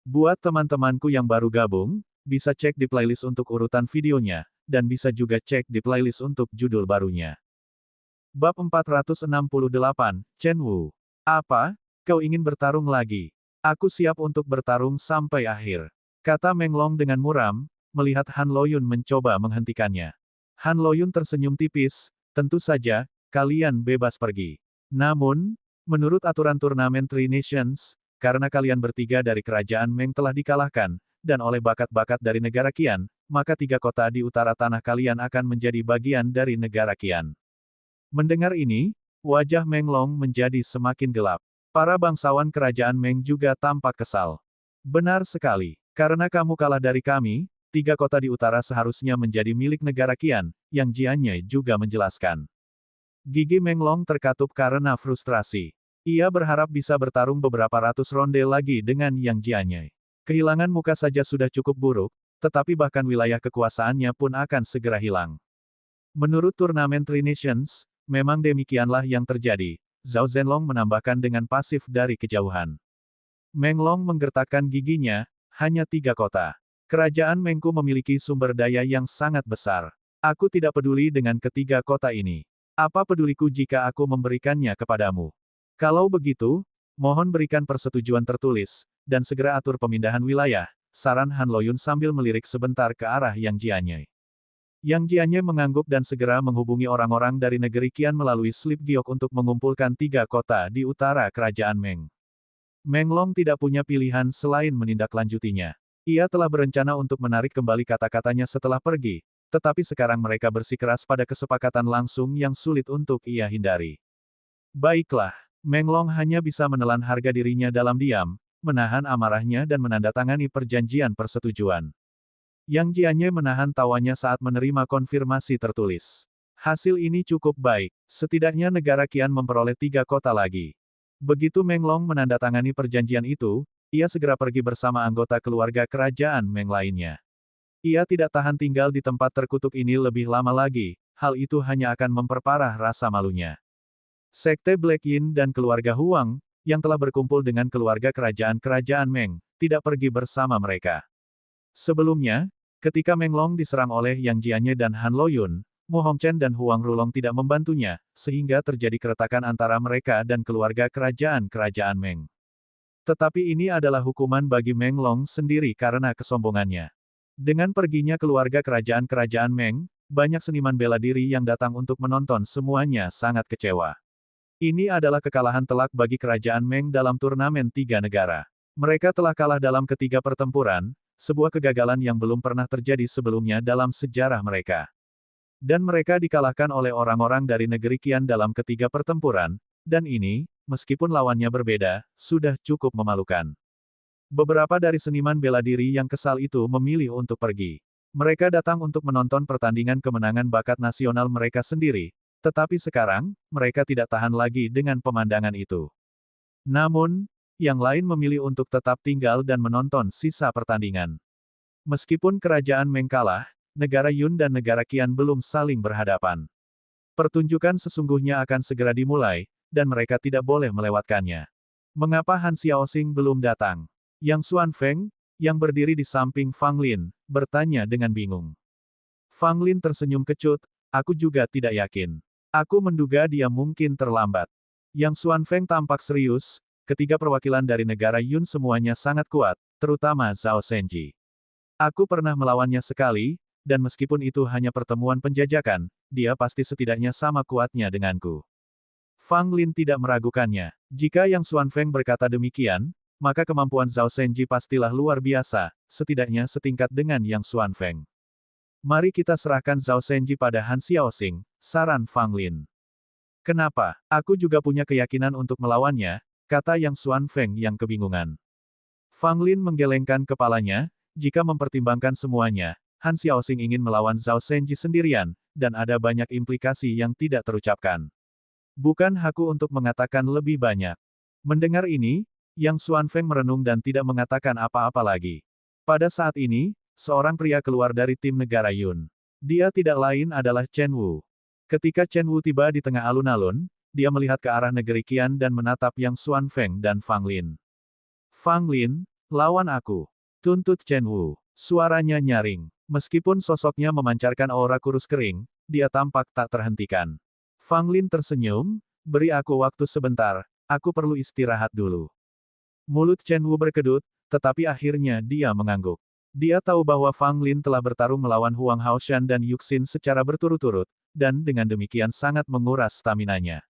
Buat teman-temanku yang baru gabung, bisa cek di playlist untuk urutan videonya, dan bisa juga cek di playlist untuk judul barunya. Bab 468, Chen Wu. Apa? Kau ingin bertarung lagi? Aku siap untuk bertarung sampai akhir. Kata Meng Long dengan muram, melihat Han Loyun mencoba menghentikannya. Han Loyun tersenyum tipis, tentu saja, kalian bebas pergi. Namun, menurut aturan turnamen Three Nations, karena kalian bertiga dari kerajaan Meng telah dikalahkan, dan oleh bakat-bakat dari negara Qian, maka 3 kota di utara tanah kalian akan menjadi bagian dari negara Qian. Mendengar ini, wajah Meng Long menjadi semakin gelap. Para bangsawan kerajaan Meng juga tampak kesal. Benar sekali, karena kamu kalah dari kami, 3 kota di utara seharusnya menjadi milik negara Qian, yang Jianye juga menjelaskan. Gigi Meng Long terkatup karena frustrasi. Ia berharap bisa bertarung beberapa ratus ronde lagi dengan Yang Jianye. Kehilangan muka saja sudah cukup buruk, tetapi bahkan wilayah kekuasaannya pun akan segera hilang. Menurut turnamen Three Nations, memang demikianlah yang terjadi, Zhao Zhenlong menambahkan dengan pasif dari kejauhan. Meng Long menggertakkan giginya, hanya 3 kota. Kerajaan Mengku memiliki sumber daya yang sangat besar. Aku tidak peduli dengan ketiga kota ini. Apa peduliku jika aku memberikannya kepadamu? Kalau begitu, mohon berikan persetujuan tertulis, dan segera atur pemindahan wilayah, saran Han Loyun sambil melirik sebentar ke arah Yang Jianye. Yang Jianye mengangguk dan segera menghubungi orang-orang dari negeri Qian melalui slip giok untuk mengumpulkan 3 kota di utara kerajaan Meng. Meng Long tidak punya pilihan selain menindaklanjutinya. Ia telah berencana untuk menarik kembali kata-katanya setelah pergi, tetapi sekarang mereka bersikeras pada kesepakatan langsung yang sulit untuk ia hindari. Baiklah, Meng Long hanya bisa menelan harga dirinya dalam diam, menahan amarahnya dan menandatangani perjanjian persetujuan. Yang Jianye menahan tawanya saat menerima konfirmasi tertulis. Hasil ini cukup baik, setidaknya negara Qian memperoleh 3 kota lagi. Begitu Meng Long menandatangani perjanjian itu, ia segera pergi bersama anggota keluarga kerajaan Meng lainnya. Ia tidak tahan tinggal di tempat terkutuk ini lebih lama lagi, hal itu hanya akan memperparah rasa malunya. Sekte Black Yin dan keluarga Huang, yang telah berkumpul dengan keluarga kerajaan-kerajaan Meng, tidak pergi bersama mereka. Sebelumnya, ketika Meng Long diserang oleh Yang Jianye dan Han Loyun, Mu Hongchen dan Huang Rulong tidak membantunya, sehingga terjadi keretakan antara mereka dan keluarga kerajaan-kerajaan Meng. Tetapi ini adalah hukuman bagi Meng Long sendiri karena kesombongannya. Dengan perginya keluarga kerajaan-kerajaan Meng, banyak seniman bela diri yang datang untuk menonton semuanya sangat kecewa. Ini adalah kekalahan telak bagi kerajaan Meng dalam turnamen 3 negara. Mereka telah kalah dalam ketiga pertempuran, sebuah kegagalan yang belum pernah terjadi sebelumnya dalam sejarah mereka. Dan mereka dikalahkan oleh orang-orang dari negeri Qian dalam ketiga pertempuran, dan ini, meskipun lawannya berbeda, sudah cukup memalukan. Beberapa dari seniman bela diri yang kesal itu memilih untuk pergi. Mereka datang untuk menonton pertandingan kemenangan bakat nasional mereka sendiri, tetapi sekarang, mereka tidak tahan lagi dengan pemandangan itu. Namun, yang lain memilih untuk tetap tinggal dan menonton sisa pertandingan. Meskipun kerajaan Meng kalah, negara Yun dan negara Qian belum saling berhadapan. Pertunjukan sesungguhnya akan segera dimulai, dan mereka tidak boleh melewatkannya. Mengapa Han Xiaoxing belum datang? Yang Xuan Feng, yang berdiri di samping Fang Lin, bertanya dengan bingung. Fang Lin tersenyum kecut, aku juga tidak yakin. Aku menduga dia mungkin terlambat. Yang Xuan Feng tampak serius, ketiga perwakilan dari negara Yun semuanya sangat kuat, terutama Zhao Senji. Aku pernah melawannya sekali, dan meskipun itu hanya pertemuan penjajakan, dia pasti setidaknya sama kuatnya denganku. Fang Lin tidak meragukannya. Jika Yang Xuan Feng berkata demikian, maka kemampuan Zhao Senji pastilah luar biasa, setidaknya setingkat dengan Yang Xuan Feng. Mari kita serahkan Zhao Senji pada Han Xiaoxing, saran Fang Lin. Kenapa? Aku juga punya keyakinan untuk melawannya, kata Yang Xuan Feng yang kebingungan. Fang Lin menggelengkan kepalanya, jika mempertimbangkan semuanya, Han Xiaoxing ingin melawan Zhao Senji sendirian, dan ada banyak implikasi yang tidak terucapkan. Bukan hakku untuk mengatakan lebih banyak. Mendengar ini, Yang Xuan Feng merenung dan tidak mengatakan apa-apa lagi. Pada saat ini, seorang pria keluar dari tim negara Yun. Dia tidak lain adalah Chen Wu. Ketika Chen Wu tiba di tengah alun-alun, dia melihat ke arah negeri Qian dan menatap Yang Xuan Feng dan Fang Lin. Fang Lin, Lawan aku. Tuntut Chen Wu. Suaranya nyaring. Meskipun sosoknya memancarkan aura kurus kering, dia tampak tak terhentikan. Fang Lin tersenyum, beri aku waktu sebentar, aku perlu istirahat dulu. Mulut Chen Wu berkedut, tetapi akhirnya dia mengangguk. Dia tahu bahwa Fang Lin telah bertarung melawan Huang Haoshan dan Yuxin secara berturut-turut, dan dengan demikian sangat menguras staminanya.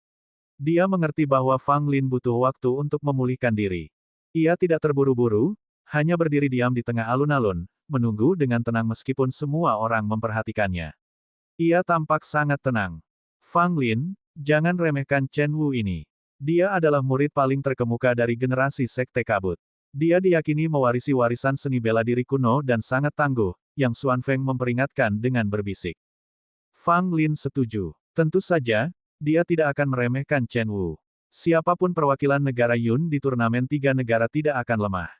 Dia mengerti bahwa Fang Lin butuh waktu untuk memulihkan diri. Ia tidak terburu-buru, hanya berdiri diam di tengah alun-alun, menunggu dengan tenang meskipun semua orang memperhatikannya. Ia tampak sangat tenang. Fang Lin, jangan remehkan Chen Wu ini. Dia adalah murid paling terkemuka dari generasi Sekte Kabut. Dia diyakini mewarisi warisan seni bela diri kuno dan sangat tangguh, yang Xuan Feng memperingatkan dengan berbisik. Fang Lin setuju. Tentu saja, dia tidak akan meremehkan Chen Wu. Siapapun perwakilan negara Yun di turnamen tiga negara tidak akan lemah.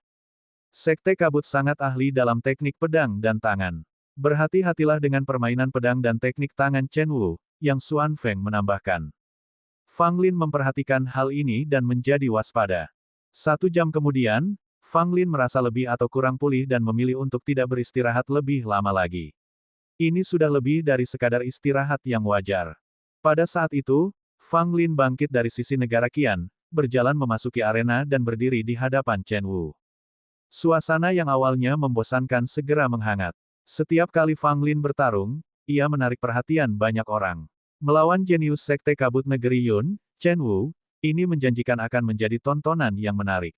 Sekte Kabut sangat ahli dalam teknik pedang dan tangan. Berhati-hatilah dengan permainan pedang dan teknik tangan Chen Wu, yang Xuan Feng menambahkan. Fang Lin memperhatikan hal ini dan menjadi waspada. 1 jam kemudian, Fang Lin merasa lebih atau kurang pulih dan memilih untuk tidak beristirahat lebih lama lagi. Ini sudah lebih dari sekadar istirahat yang wajar. Pada saat itu, Fang Lin bangkit dari sisi negara Qian, berjalan memasuki arena dan berdiri di hadapan Chen Wu. Suasana yang awalnya membosankan segera menghangat. Setiap kali Fang Lin bertarung, ia menarik perhatian banyak orang. Melawan jenius Sekte Kabut Negeri Yun, Chen Wu, ini menjanjikan akan menjadi tontonan yang menarik.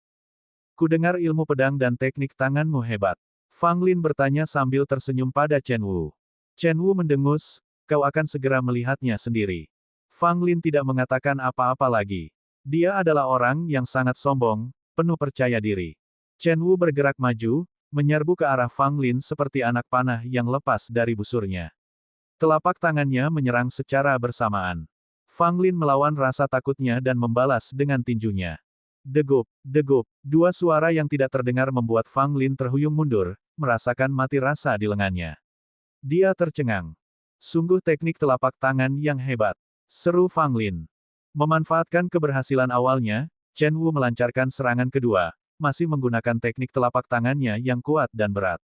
Kudengar ilmu pedang dan teknik tanganmu hebat. Fang Lin bertanya sambil tersenyum pada Chen Wu. Chen Wu mendengus, kau akan segera melihatnya sendiri. Fang Lin tidak mengatakan apa-apa lagi. Dia adalah orang yang sangat sombong, penuh percaya diri. Chen Wu bergerak maju, menyerbu ke arah Fang Lin seperti anak panah yang lepas dari busurnya. Telapak tangannya menyerang secara bersamaan. Fang Lin melawan rasa takutnya dan membalas dengan tinjunya. Degup, degup, dua suara yang tidak terdengar membuat Fang Lin terhuyung mundur, merasakan mati rasa di lengannya. Dia tercengang. Sungguh teknik telapak tangan yang hebat, seru Fang Lin. Memanfaatkan keberhasilan awalnya, Chen Wu melancarkan serangan kedua, masih menggunakan teknik telapak tangannya yang kuat dan berat.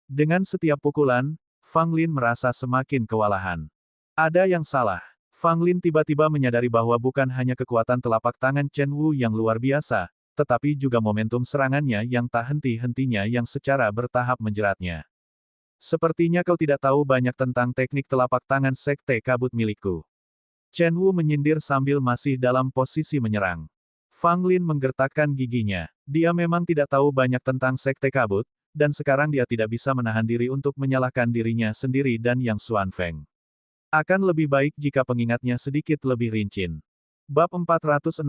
Dengan setiap pukulan, Fang Lin merasa semakin kewalahan. Ada yang salah. Fang Lin tiba-tiba menyadari bahwa bukan hanya kekuatan telapak tangan Chen Wu yang luar biasa, tetapi juga momentum serangannya yang tak henti-hentinya yang secara bertahap menjeratnya. Sepertinya kau tidak tahu banyak tentang teknik telapak tangan Sekte Kabut milikku. Chen Wu menyindir sambil masih dalam posisi menyerang. Fang Lin menggertakkan giginya. Dia memang tidak tahu banyak tentang Sekte Kabut, dan sekarang dia tidak bisa menahan diri untuk menyalahkan dirinya sendiri dan Yang Xuan Feng. Akan lebih baik jika pengingatnya sedikit lebih rinci. Bab 469.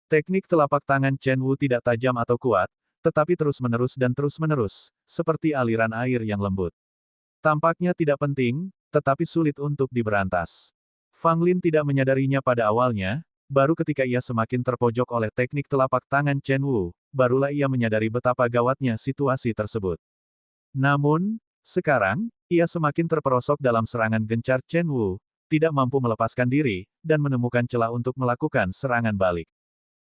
Teknik telapak tangan Chen Wu tidak tajam atau kuat, tetapi terus-menerus dan terus-menerus, seperti aliran air yang lembut. Tampaknya tidak penting, tetapi sulit untuk diberantas. Fang Lin tidak menyadarinya pada awalnya, baru ketika ia semakin terpojok oleh teknik telapak tangan Chen Wu, barulah ia menyadari betapa gawatnya situasi tersebut. Namun, sekarang, ia semakin terperosok dalam serangan gencar Chen Wu, tidak mampu melepaskan diri, dan menemukan celah untuk melakukan serangan balik.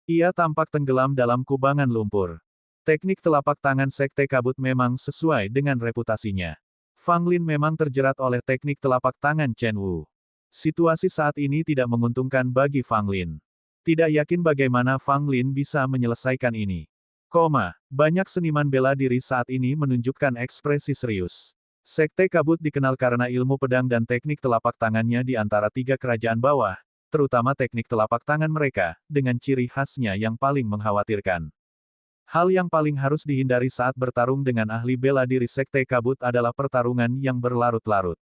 Ia tampak tenggelam dalam kubangan lumpur. Teknik telapak tangan Sekte Kabut memang sesuai dengan reputasinya. Fang Lin memang terjerat oleh teknik telapak tangan Chen Wu. Situasi saat ini tidak menguntungkan bagi Fang Lin. Tidak yakin bagaimana Fang Lin bisa menyelesaikan ini. Banyak seniman bela diri saat ini menunjukkan ekspresi serius. Sekte Kabut dikenal karena ilmu pedang dan teknik telapak tangannya di antara 3 kerajaan bawah, terutama teknik telapak tangan mereka, dengan ciri khasnya yang paling mengkhawatirkan. Hal yang paling harus dihindari saat bertarung dengan ahli bela diri Sekte Kabut adalah pertarungan yang berlarut-larut.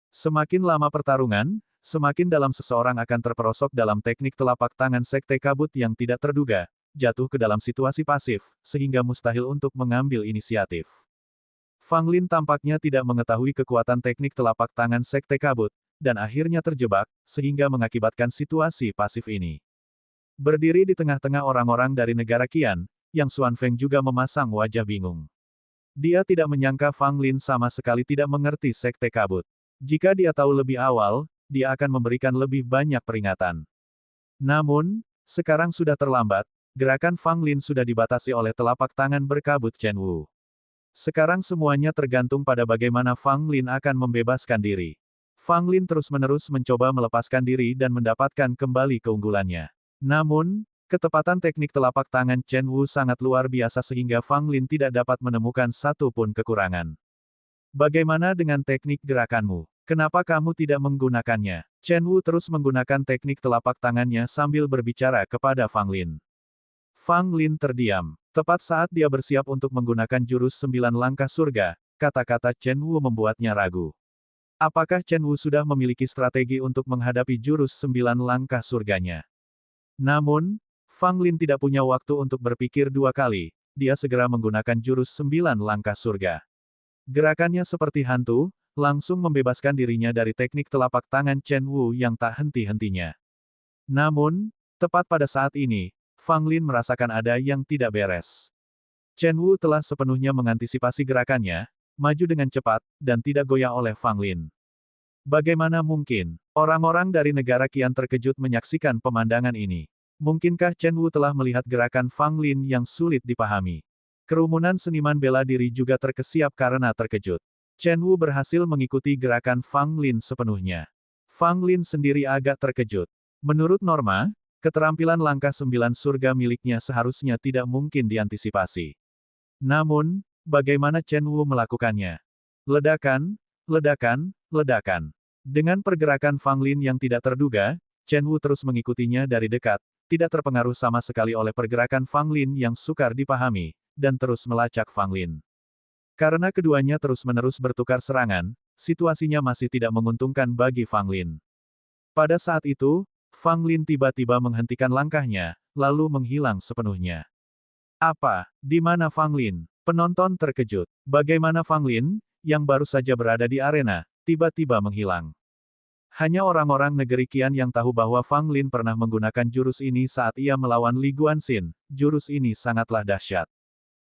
Semakin lama pertarungan, semakin dalam seseorang akan terperosok dalam teknik telapak tangan Sekte Kabut yang tidak terduga, jatuh ke dalam situasi pasif, sehingga mustahil untuk mengambil inisiatif. Fang Lin tampaknya tidak mengetahui kekuatan teknik telapak tangan Sekte Kabut, dan akhirnya terjebak, sehingga mengakibatkan situasi pasif ini. Berdiri di tengah-tengah orang-orang dari negara Qian, Yang Xuan Feng juga memasang wajah bingung. Dia tidak menyangka Fang Lin sama sekali tidak mengerti Sekte Kabut. Jika dia tahu lebih awal, dia akan memberikan lebih banyak peringatan. Namun, sekarang sudah terlambat, Gerakan Fang Lin sudah dibatasi oleh telapak tangan berkabut Chen Wu. Sekarang semuanya tergantung pada bagaimana Fang Lin akan membebaskan diri. Fang Lin terus-menerus mencoba melepaskan diri dan mendapatkan kembali keunggulannya. Namun, ketepatan teknik telapak tangan Chen Wu sangat luar biasa sehingga Fang Lin tidak dapat menemukan satu pun kekurangan. Bagaimana dengan teknik gerakanmu? Kenapa kamu tidak menggunakannya? Chen Wu terus menggunakan teknik telapak tangannya sambil berbicara kepada Fang Lin. Fang Lin terdiam. Tepat saat dia bersiap untuk menggunakan jurus 9 langkah surga, kata-kata Chen Wu membuatnya ragu. Apakah Chen Wu sudah memiliki strategi untuk menghadapi jurus 9 langkah surganya? Namun, Fang Lin tidak punya waktu untuk berpikir dua kali, dia segera menggunakan jurus 9 langkah surga. Gerakannya seperti hantu, langsung membebaskan dirinya dari teknik telapak tangan Chen Wu yang tak henti-hentinya. Namun, tepat pada saat ini, Fang Lin merasakan ada yang tidak beres. Chen Wu telah sepenuhnya mengantisipasi gerakannya, maju dengan cepat, dan tidak goyah oleh Fang Lin. Bagaimana mungkin? Orang-orang dari negara Qian terkejut menyaksikan pemandangan ini. Mungkinkah Chen Wu telah melihat gerakan Fang Lin yang sulit dipahami? Kerumunan seniman bela diri juga terkesiap karena terkejut. Chen Wu berhasil mengikuti gerakan Fang Lin sepenuhnya. Fang Lin sendiri agak terkejut. Menurut norma, keterampilan langkah 9 surga miliknya seharusnya tidak mungkin diantisipasi. Namun, bagaimana Chen Wu melakukannya? Ledakan, ledakan, ledakan. Dengan pergerakan Fang Lin yang tidak terduga, Chen Wu terus mengikutinya dari dekat, tidak terpengaruh sama sekali oleh pergerakan Fang Lin yang sukar dipahami, dan terus melacak Fang Lin. Karena keduanya terus-menerus bertukar serangan, situasinya masih tidak menguntungkan bagi Fang Lin. Pada saat itu, Fang Lin tiba-tiba menghentikan langkahnya, lalu menghilang sepenuhnya. Apa? Di mana Fang Lin? Penonton terkejut. Bagaimana Fang Lin, yang baru saja berada di arena, tiba-tiba menghilang? Hanya orang-orang negeri Qian yang tahu bahwa Fang Lin pernah menggunakan jurus ini saat ia melawan Li Guanxin. Jurus ini sangatlah dahsyat.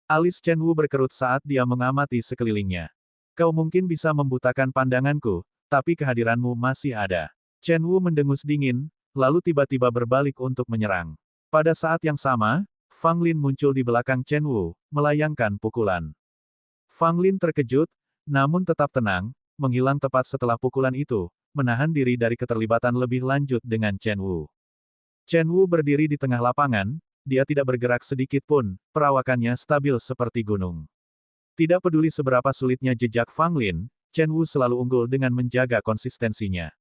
Alis Chen Wu berkerut saat dia mengamati sekelilingnya. Kau mungkin bisa membutakan pandanganku, tapi kehadiranmu masih ada. Chen Wu mendengus dingin, lalu tiba-tiba berbalik untuk menyerang. Pada saat yang sama, Fang Lin muncul di belakang Chen Wu, melayangkan pukulan. Fang Lin terkejut, namun tetap tenang, menghilang tepat setelah pukulan itu, menahan diri dari keterlibatan lebih lanjut dengan Chen Wu. Chen Wu berdiri di tengah lapangan, dia tidak bergerak sedikit pun, perawakannya stabil seperti gunung. Tidak peduli seberapa sulitnya jejak Fang Lin, Chen Wu selalu unggul dengan menjaga konsistensinya.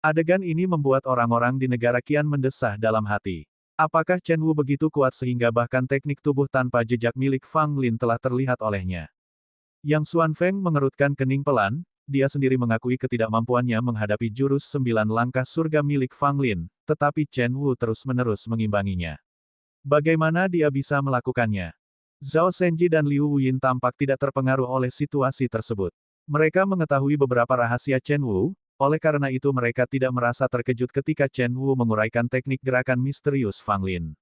Adegan ini membuat orang-orang di negara Qian mendesah dalam hati. Apakah Chen Wu begitu kuat sehingga bahkan teknik tubuh tanpa jejak milik Fang Lin telah terlihat olehnya? Yang Xuan Feng mengerutkan kening pelan, dia sendiri mengakui ketidakmampuannya menghadapi jurus 9 langkah surga milik Fang Lin, tetapi Chen Wu terus-menerus mengimbanginya. Bagaimana dia bisa melakukannya? Zhao Senji dan Liu Wuyin tampak tidak terpengaruh oleh situasi tersebut. Mereka mengetahui beberapa rahasia Chen Wu, oleh karena itu mereka tidak merasa terkejut ketika Chen Wu menguraikan teknik gerakan misterius Fang Lin.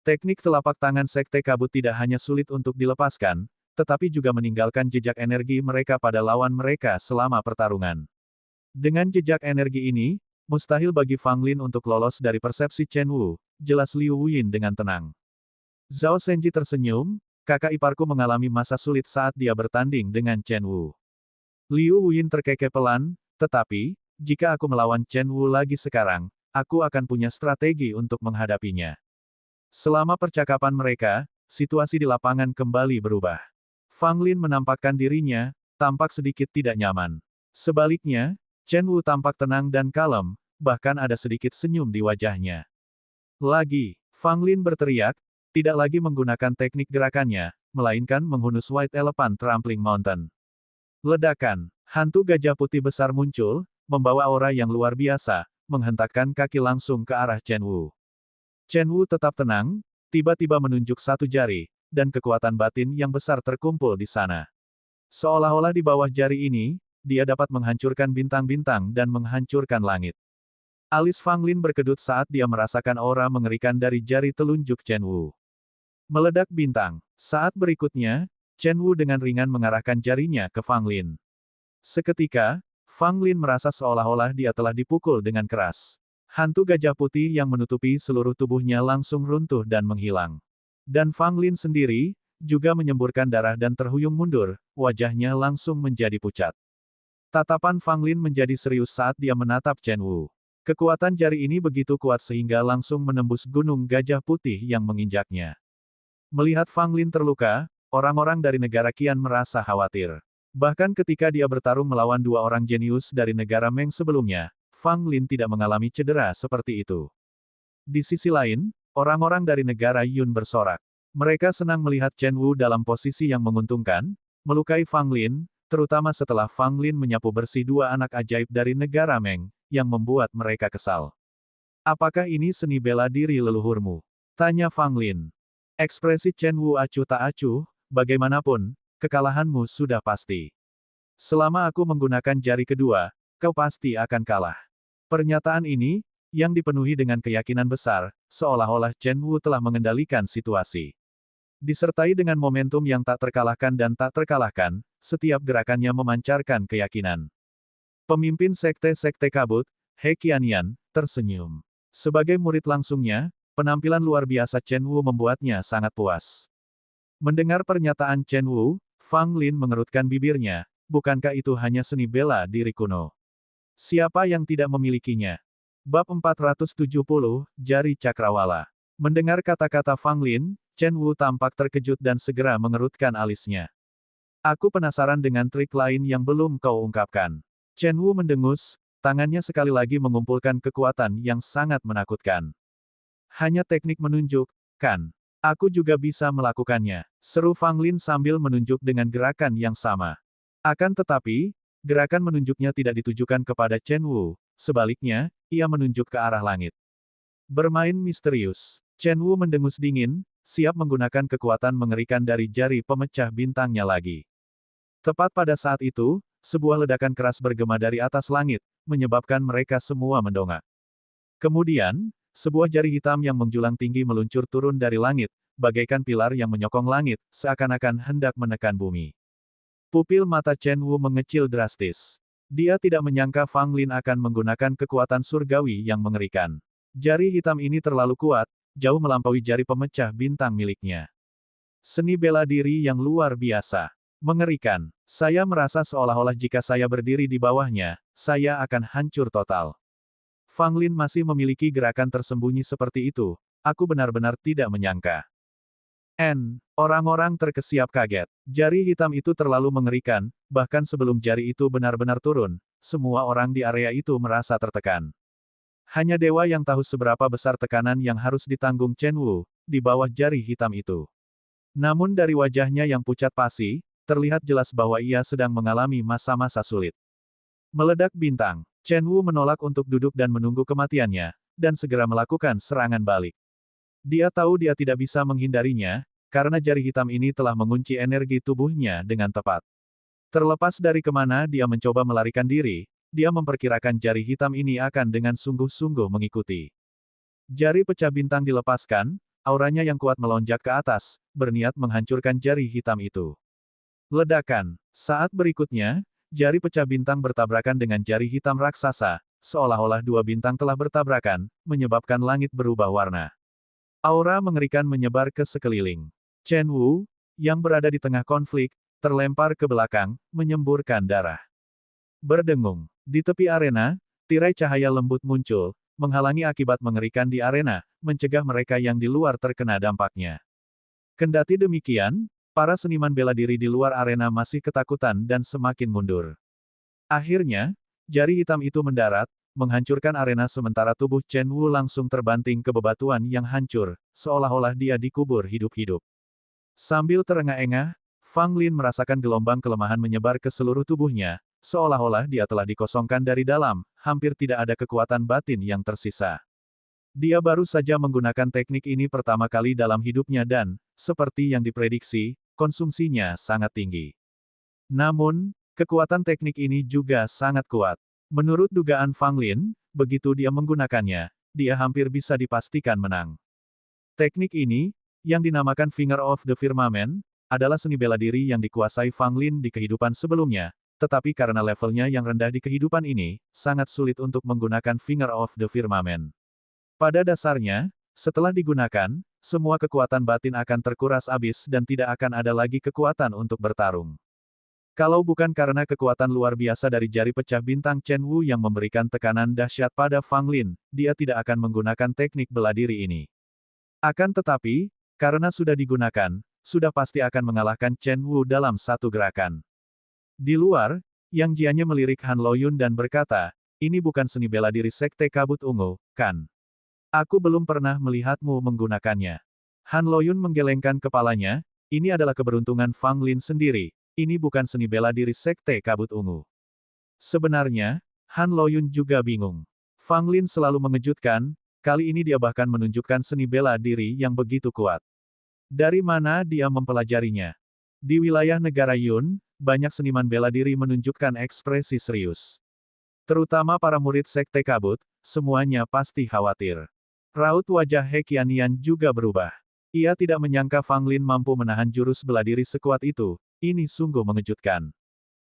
Teknik telapak tangan Sekte Kabut tidak hanya sulit untuk dilepaskan, tetapi juga meninggalkan jejak energi mereka pada lawan mereka selama pertarungan. Dengan jejak energi ini, mustahil bagi Fang Lin untuk lolos dari persepsi Chen Wu, jelas Liu Wuyin dengan tenang. Zhao Senji tersenyum, kakak iparku mengalami masa sulit saat dia bertanding dengan Chen Wu. Liu Wuyin terkekeh pelan, tetapi, jika aku melawan Chen Wu lagi sekarang, aku akan punya strategi untuk menghadapinya. Selama percakapan mereka, situasi di lapangan kembali berubah. Fang Lin menampakkan dirinya, tampak sedikit tidak nyaman. Sebaliknya, Chen Wu tampak tenang dan kalem, bahkan ada sedikit senyum di wajahnya. Lagi, Fang Lin berteriak, tidak lagi menggunakan teknik gerakannya, melainkan menghunus White Elephant Trampling Mountain. Ledakan, hantu gajah putih besar muncul, membawa aura yang luar biasa, menghentakkan kaki langsung ke arah Chen Wu. Chen Wu tetap tenang, tiba-tiba menunjuk satu jari, dan kekuatan batin yang besar terkumpul di sana. Seolah-olah di bawah jari ini, dia dapat menghancurkan bintang-bintang dan menghancurkan langit. Alis Fang Lin berkedut saat dia merasakan aura mengerikan dari jari telunjuk Chen Wu. Meledak bintang. Saat berikutnya, Chen Wu dengan ringan mengarahkan jarinya ke Fang Lin. Seketika, Fang Lin merasa seolah-olah dia telah dipukul dengan keras. Hantu gajah putih yang menutupi seluruh tubuhnya langsung runtuh dan menghilang. Dan Fang Lin sendiri, juga menyemburkan darah dan terhuyung mundur, wajahnya langsung menjadi pucat. Tatapan Fang Lin menjadi serius saat dia menatap Chen Wu. Kekuatan jari ini begitu kuat sehingga langsung menembus gunung gajah putih yang menginjaknya. Melihat Fang Lin terluka, orang-orang dari negara Qian merasa khawatir. Bahkan ketika dia bertarung melawan dua orang jenius dari negara Meng sebelumnya, Fang Lin tidak mengalami cedera seperti itu. Di sisi lain, orang-orang dari negara Yun bersorak. Mereka senang melihat Chen Wu dalam posisi yang menguntungkan, melukai Fang Lin, terutama setelah Fang Lin menyapu bersih dua anak ajaib dari negara Meng, yang membuat mereka kesal. Apakah ini seni bela diri leluhurmu? Tanya Fang Lin. Ekspresi Chen Wu acuh tak acuh, bagaimanapun, kekalahanmu sudah pasti. Selama aku menggunakan jari kedua, kau pasti akan kalah. Pernyataan ini, yang dipenuhi dengan keyakinan besar, seolah-olah Chen Wu telah mengendalikan situasi. Disertai dengan momentum yang tak terkalahkan dan tak terkalahkan, setiap gerakannya memancarkan keyakinan. Pemimpin sekte-sekte kabut, He Qianyan, tersenyum. Sebagai murid langsungnya, penampilan luar biasa Chen Wu membuatnya sangat puas. Mendengar pernyataan Chen Wu, Fang Lin mengerutkan bibirnya, bukankah itu hanya seni bela diri kuno? Siapa yang tidak memilikinya? Bab 470, Jari Cakrawala. Mendengar kata-kata Fang Lin, Chen Wu tampak terkejut dan segera mengerutkan alisnya. Aku penasaran dengan trik lain yang belum kau ungkapkan. Chen Wu mendengus, tangannya sekali lagi mengumpulkan kekuatan yang sangat menakutkan. Hanya teknik menunjuk, kan? Aku juga bisa melakukannya, seru Fang Lin sambil menunjuk dengan gerakan yang sama. Akan tetapi, gerakan menunjuknya tidak ditujukan kepada Chen Wu, sebaliknya, ia menunjuk ke arah langit. Bermain misterius. Chen Wu mendengus dingin, siap menggunakan kekuatan mengerikan dari jari pemecah bintangnya lagi. Tepat pada saat itu, sebuah ledakan keras bergema dari atas langit, menyebabkan mereka semua mendongak. Kemudian, sebuah jari hitam yang menjulang tinggi meluncur turun dari langit, bagaikan pilar yang menyokong langit, seakan-akan hendak menekan bumi. Pupil mata Chen Wu mengecil drastis. Dia tidak menyangka Fang Lin akan menggunakan kekuatan surgawi yang mengerikan. Jari hitam ini terlalu kuat, jauh melampaui jari pemecah bintang miliknya. Seni bela diri yang luar biasa. Mengerikan. Saya merasa seolah-olah jika saya berdiri di bawahnya, saya akan hancur total. Fang Lin masih memiliki gerakan tersembunyi seperti itu, aku benar-benar tidak menyangka. Orang-orang terkesiap kaget. Jari hitam itu terlalu mengerikan, bahkan sebelum jari itu benar-benar turun, semua orang di area itu merasa tertekan. Hanya dewa yang tahu seberapa besar tekanan yang harus ditanggung Chen Wu, di bawah jari hitam itu. Namun dari wajahnya yang pucat pasi, terlihat jelas bahwa ia sedang mengalami masa-masa sulit. Meledak bintang, Chen Wu menolak untuk duduk dan menunggu kematiannya, dan segera melakukan serangan balik. Dia tahu dia tidak bisa menghindarinya, karena jari hitam ini telah mengunci energi tubuhnya dengan tepat. Terlepas dari kemana dia mencoba melarikan diri, dia memperkirakan jari hitam ini akan dengan sungguh-sungguh mengikuti. Jari pecah bintang dilepaskan, auranya yang kuat melonjak ke atas, berniat menghancurkan jari hitam itu. Ledakan. Saat berikutnya, jari pecah bintang bertabrakan dengan jari hitam raksasa, seolah-olah dua bintang telah bertabrakan, menyebabkan langit berubah warna. Aura mengerikan menyebar ke sekeliling. Chen Wu, yang berada di tengah konflik, terlempar ke belakang, menyemburkan darah. Berdengung. Di tepi arena, tirai cahaya lembut muncul, menghalangi akibat mengerikan di arena, mencegah mereka yang di luar terkena dampaknya. Kendati demikian, para seniman bela diri di luar arena masih ketakutan dan semakin mundur. Akhirnya, jari hitam itu mendarat, menghancurkan arena sementara tubuh Chen Wu langsung terbanting ke bebatuan yang hancur, seolah-olah dia dikubur hidup-hidup. Sambil terengah-engah, Fang Lin merasakan gelombang kelemahan menyebar ke seluruh tubuhnya, seolah-olah dia telah dikosongkan dari dalam, hampir tidak ada kekuatan batin yang tersisa. Dia baru saja menggunakan teknik ini pertama kali dalam hidupnya dan, seperti yang diprediksi, konsumsinya sangat tinggi. Namun, kekuatan teknik ini juga sangat kuat. Menurut dugaan Fang Lin, begitu dia menggunakannya, dia hampir bisa dipastikan menang. Teknik ini, yang dinamakan Finger of the Firmament, adalah seni bela diri yang dikuasai Fang Lin di kehidupan sebelumnya, tetapi karena levelnya yang rendah di kehidupan ini, sangat sulit untuk menggunakan Finger of the Firmament. Pada dasarnya, setelah digunakan, semua kekuatan batin akan terkuras habis dan tidak akan ada lagi kekuatan untuk bertarung. Kalau bukan karena kekuatan luar biasa dari jari pecah bintang Chen Wu yang memberikan tekanan dahsyat pada Fang Lin, dia tidak akan menggunakan teknik bela diri ini. Akan tetapi, karena sudah digunakan, sudah pasti akan mengalahkan Chen Wu dalam satu gerakan. Di luar, Yang Jianye melirik Han Loyun dan berkata, ini bukan seni bela diri Sekte Kabut Ungu, kan? Aku belum pernah melihatmu menggunakannya. Han Loyun menggelengkan kepalanya, ini adalah keberuntungan Fang Lin sendiri, ini bukan seni bela diri Sekte Kabut Ungu. Sebenarnya, Han Loyun juga bingung. Fang Lin selalu mengejutkan, kali ini dia bahkan menunjukkan seni bela diri yang begitu kuat. Dari mana dia mempelajarinya? Di wilayah negara Yun, banyak seniman bela diri menunjukkan ekspresi serius. Terutama para murid Sekte Kabut, semuanya pasti khawatir. Raut wajah He Qiannian juga berubah. Ia tidak menyangka Fang Lin mampu menahan jurus bela diri sekuat itu, ini sungguh mengejutkan.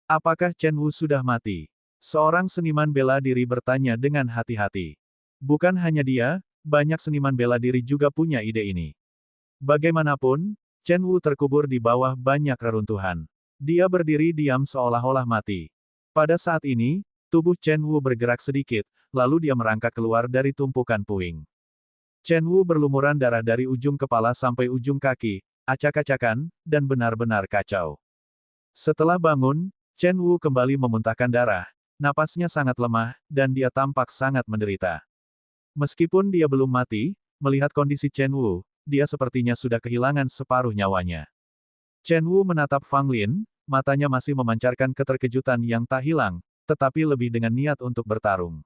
Apakah Chen Wu sudah mati? Seorang seniman bela diri bertanya dengan hati-hati. Bukan hanya dia, banyak seniman bela diri juga punya ide ini. Bagaimanapun, Chen Wu terkubur di bawah banyak reruntuhan. Dia berdiri diam seolah-olah mati. Pada saat ini, tubuh Chen Wu bergerak sedikit, lalu dia merangkak keluar dari tumpukan puing. Chen Wu berlumuran darah dari ujung kepala sampai ujung kaki, acak-acakan, dan benar-benar kacau. Setelah bangun, Chen Wu kembali memuntahkan darah, napasnya sangat lemah, dan dia tampak sangat menderita. Meskipun dia belum mati, melihat kondisi Chen Wu, dia sepertinya sudah kehilangan separuh nyawanya. Chen Wu menatap Fang Lin, matanya masih memancarkan keterkejutan yang tak hilang, tetapi lebih dengan niat untuk bertarung.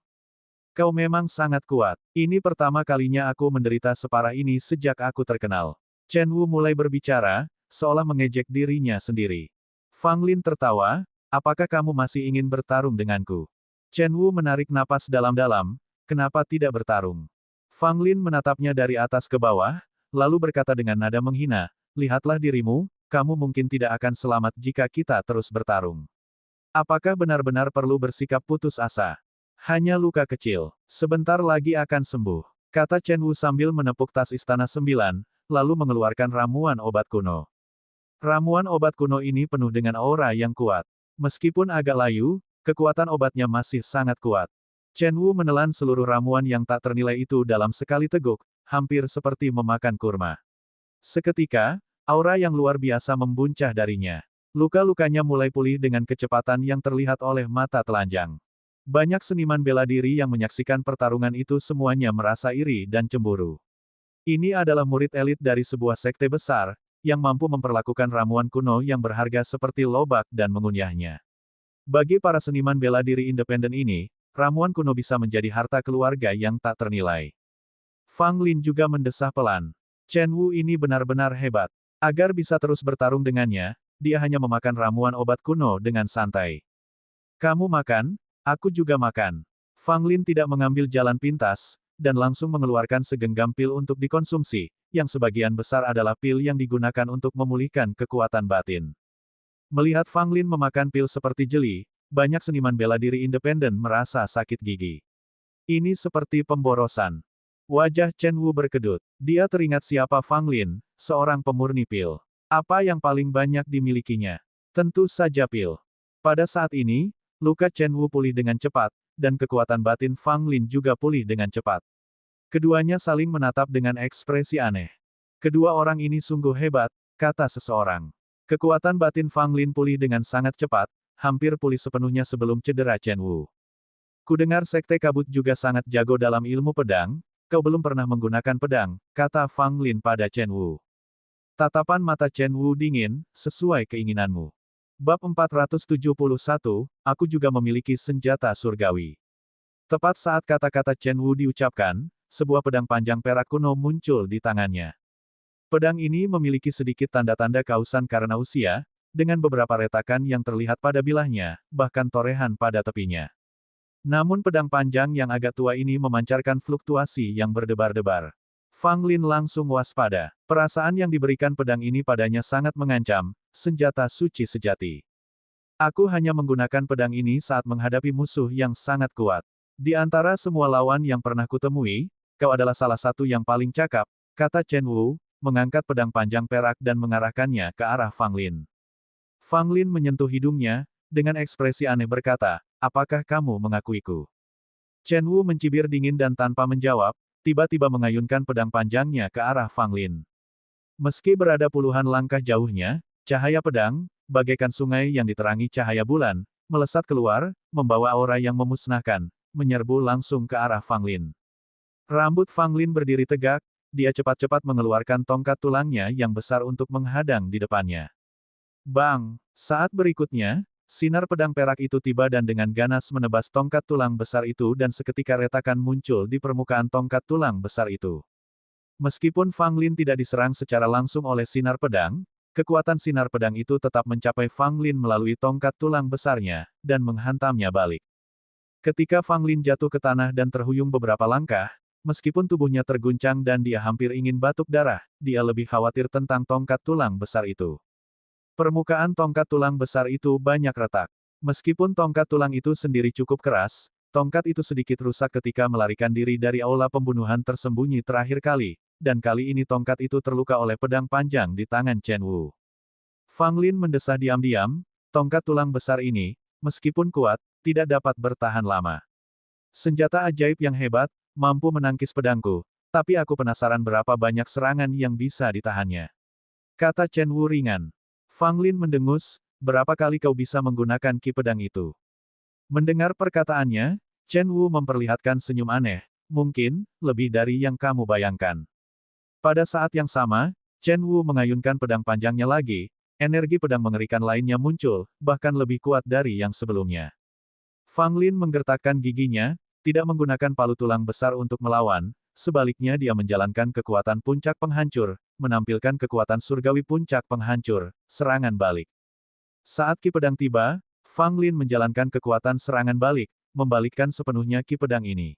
Kau memang sangat kuat. Ini pertama kalinya aku menderita separah ini sejak aku terkenal. Chen Wu mulai berbicara, seolah mengejek dirinya sendiri. Fang Lin tertawa, apakah kamu masih ingin bertarung denganku? Chen Wu menarik napas dalam-dalam, kenapa tidak bertarung? Fang Lin menatapnya dari atas ke bawah, lalu berkata dengan nada menghina, lihatlah dirimu, kamu mungkin tidak akan selamat jika kita terus bertarung. Apakah benar-benar perlu bersikap putus asa? Hanya luka kecil, sebentar lagi akan sembuh, kata Chen Wu sambil menepuk tas Istana Sembilan, lalu mengeluarkan ramuan obat kuno. Ramuan obat kuno ini penuh dengan aura yang kuat. Meskipun agak layu, kekuatan obatnya masih sangat kuat. Chen Wu menelan seluruh ramuan yang tak ternilai itu dalam sekali teguk, hampir seperti memakan kurma. Seketika, aura yang luar biasa membuncah darinya. Luka-lukanya mulai pulih dengan kecepatan yang terlihat oleh mata telanjang. Banyak seniman bela diri yang menyaksikan pertarungan itu semuanya merasa iri dan cemburu. Ini adalah murid elit dari sebuah sekte besar, yang mampu memperlakukan ramuan kuno yang berharga seperti lobak dan mengunyahnya. Bagi para seniman bela diri independen ini, ramuan kuno bisa menjadi harta keluarga yang tak ternilai. Fang Lin juga mendesah pelan. Chen Wu ini benar-benar hebat. Agar bisa terus bertarung dengannya, dia hanya memakan ramuan obat kuno dengan santai. Kamu makan, aku juga makan. Fang Lin tidak mengambil jalan pintas, dan langsung mengeluarkan segenggam pil untuk dikonsumsi, yang sebagian besar adalah pil yang digunakan untuk memulihkan kekuatan batin. Melihat Fang Lin memakan pil seperti jeli, banyak seniman bela diri independen merasa sakit gigi. Ini seperti pemborosan. Wajah Chen Wu berkedut. Dia teringat siapa Fang Lin, seorang pemurni pil. Apa yang paling banyak dimilikinya? Tentu saja pil. Pada saat ini, luka Chen Wu pulih dengan cepat, dan kekuatan batin Fang Lin juga pulih dengan cepat. Keduanya saling menatap dengan ekspresi aneh. Kedua orang ini sungguh hebat, kata seseorang. Kekuatan batin Fang Lin pulih dengan sangat cepat, hampir pulih sepenuhnya sebelum cedera Chen Wu. Kudengar Sekte Kabut juga sangat jago dalam ilmu pedang, kau belum pernah menggunakan pedang, kata Fang Lin pada Chen Wu. Tatapan mata Chen Wu dingin, sesuai keinginanmu. Bab 471, aku juga memiliki senjata surgawi. Tepat saat kata-kata Chen Wu diucapkan, sebuah pedang panjang perak kuno muncul di tangannya. Pedang ini memiliki sedikit tanda-tanda kausan karena usia, dengan beberapa retakan yang terlihat pada bilahnya, bahkan torehan pada tepinya. Namun pedang panjang yang agak tua ini memancarkan fluktuasi yang berdebar-debar. Fang Lin langsung waspada. Perasaan yang diberikan pedang ini padanya sangat mengancam, senjata suci sejati. Aku hanya menggunakan pedang ini saat menghadapi musuh yang sangat kuat. Di antara semua lawan yang pernah kutemui, kau adalah salah satu yang paling cakap, kata Chen Wu, mengangkat pedang panjang perak dan mengarahkannya ke arah Fang Lin. Fang Lin menyentuh hidungnya, dengan ekspresi aneh berkata, apakah kamu mengakuiku? Chen Wu mencibir dingin dan tanpa menjawab, tiba-tiba mengayunkan pedang panjangnya ke arah Fang Lin. Meski berada puluhan langkah jauhnya, cahaya pedang, bagaikan sungai yang diterangi cahaya bulan, melesat keluar, membawa aura yang memusnahkan, menyerbu langsung ke arah Fang Lin. Rambut Fang Lin berdiri tegak, dia cepat-cepat mengeluarkan tongkat tulangnya yang besar untuk menghadang di depannya. Bang! Saat berikutnya, sinar pedang perak itu tiba dan dengan ganas menebas tongkat tulang besar itu dan seketika retakan muncul di permukaan tongkat tulang besar itu. Meskipun Fang Lin tidak diserang secara langsung oleh sinar pedang, kekuatan sinar pedang itu tetap mencapai Fang Lin melalui tongkat tulang besarnya, dan menghantamnya balik. Ketika Fang Lin jatuh ke tanah dan terhuyung beberapa langkah, meskipun tubuhnya terguncang dan dia hampir ingin batuk darah, dia lebih khawatir tentang tongkat tulang besar itu. Permukaan tongkat tulang besar itu banyak retak. Meskipun tongkat tulang itu sendiri cukup keras, tongkat itu sedikit rusak ketika melarikan diri dari aula pembunuhan tersembunyi terakhir kali, dan kali ini tongkat itu terluka oleh pedang panjang di tangan Chen Wu. Fang Lin mendesah diam-diam, tongkat tulang besar ini, meskipun kuat, tidak dapat bertahan lama. Senjata ajaib yang hebat, mampu menangkis pedangku, tapi aku penasaran berapa banyak serangan yang bisa ditahannya. Kata Chen Wu ringan. Fang Lin mendengus, berapa kali kau bisa menggunakan ki pedang itu? Mendengar perkataannya, Chen Wu memperlihatkan senyum aneh, mungkin, lebih dari yang kamu bayangkan. Pada saat yang sama, Chen Wu mengayunkan pedang panjangnya lagi, energi pedang mengerikan lainnya muncul, bahkan lebih kuat dari yang sebelumnya. Fang Lin menggertakkan giginya, tidak menggunakan palu tulang besar untuk melawan, sebaliknya dia menjalankan kekuatan puncak penghancur, menampilkan kekuatan surgawi puncak penghancur, serangan balik. Saat ki pedang tiba, Fang Lin menjalankan kekuatan serangan balik, membalikkan sepenuhnya ki pedang ini.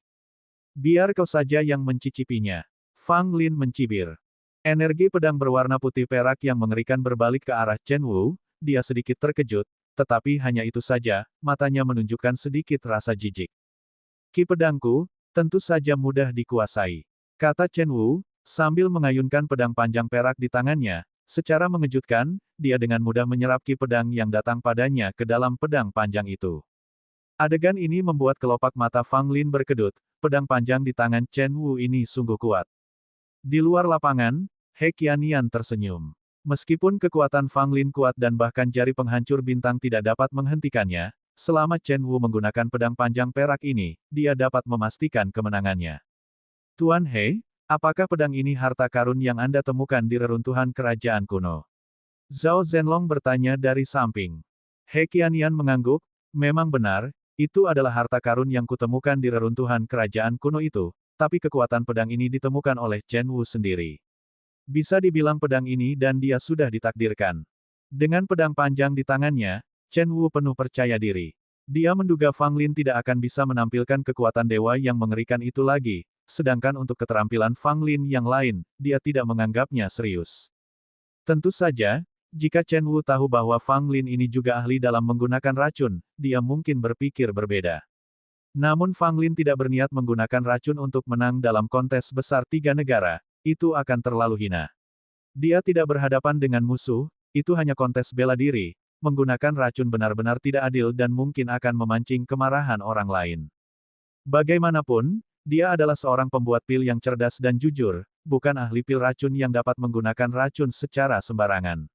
Biar kau saja yang mencicipinya. Fang Lin mencibir. Energi pedang berwarna putih perak yang mengerikan berbalik ke arah Chen Wu, dia sedikit terkejut, tetapi hanya itu saja, matanya menunjukkan sedikit rasa jijik. Ki pedangku, tentu saja mudah dikuasai. Kata Chen Wu, sambil mengayunkan pedang panjang perak di tangannya, secara mengejutkan, dia dengan mudah menyerap ki pedang yang datang padanya ke dalam pedang panjang itu. Adegan ini membuat kelopak mata Fang Lin berkedut, pedang panjang di tangan Chen Wu ini sungguh kuat. Di luar lapangan, He Qiannian tersenyum. Meskipun kekuatan Fang Lin kuat dan bahkan jari penghancur bintang tidak dapat menghentikannya, selama Chen Wu menggunakan pedang panjang perak ini, dia dapat memastikan kemenangannya. Tuan He, apakah pedang ini harta karun yang Anda temukan di reruntuhan kerajaan kuno? Zhao Zhenlong bertanya dari samping. He Qiannian mengangguk, memang benar, itu adalah harta karun yang kutemukan di reruntuhan kerajaan kuno itu, tapi kekuatan pedang ini ditemukan oleh Chen Wu sendiri. Bisa dibilang pedang ini dan dia sudah ditakdirkan. Dengan pedang panjang di tangannya, Chen Wu penuh percaya diri. Dia menduga Fang Lin tidak akan bisa menampilkan kekuatan dewa yang mengerikan itu lagi, sedangkan untuk keterampilan Fang Lin yang lain, dia tidak menganggapnya serius. Tentu saja, jika Chen Wu tahu bahwa Fang Lin ini juga ahli dalam menggunakan racun, dia mungkin berpikir berbeda. Namun Fang Lin tidak berniat menggunakan racun untuk menang dalam kontes besar 3 negara, itu akan terlalu hina. Dia tidak berhadapan dengan musuh, itu hanya kontes bela diri, menggunakan racun benar-benar tidak adil dan mungkin akan memancing kemarahan orang lain. Bagaimanapun, dia adalah seorang pembuat pil yang cerdas dan jujur, bukan ahli pil racun yang dapat menggunakan racun secara sembarangan.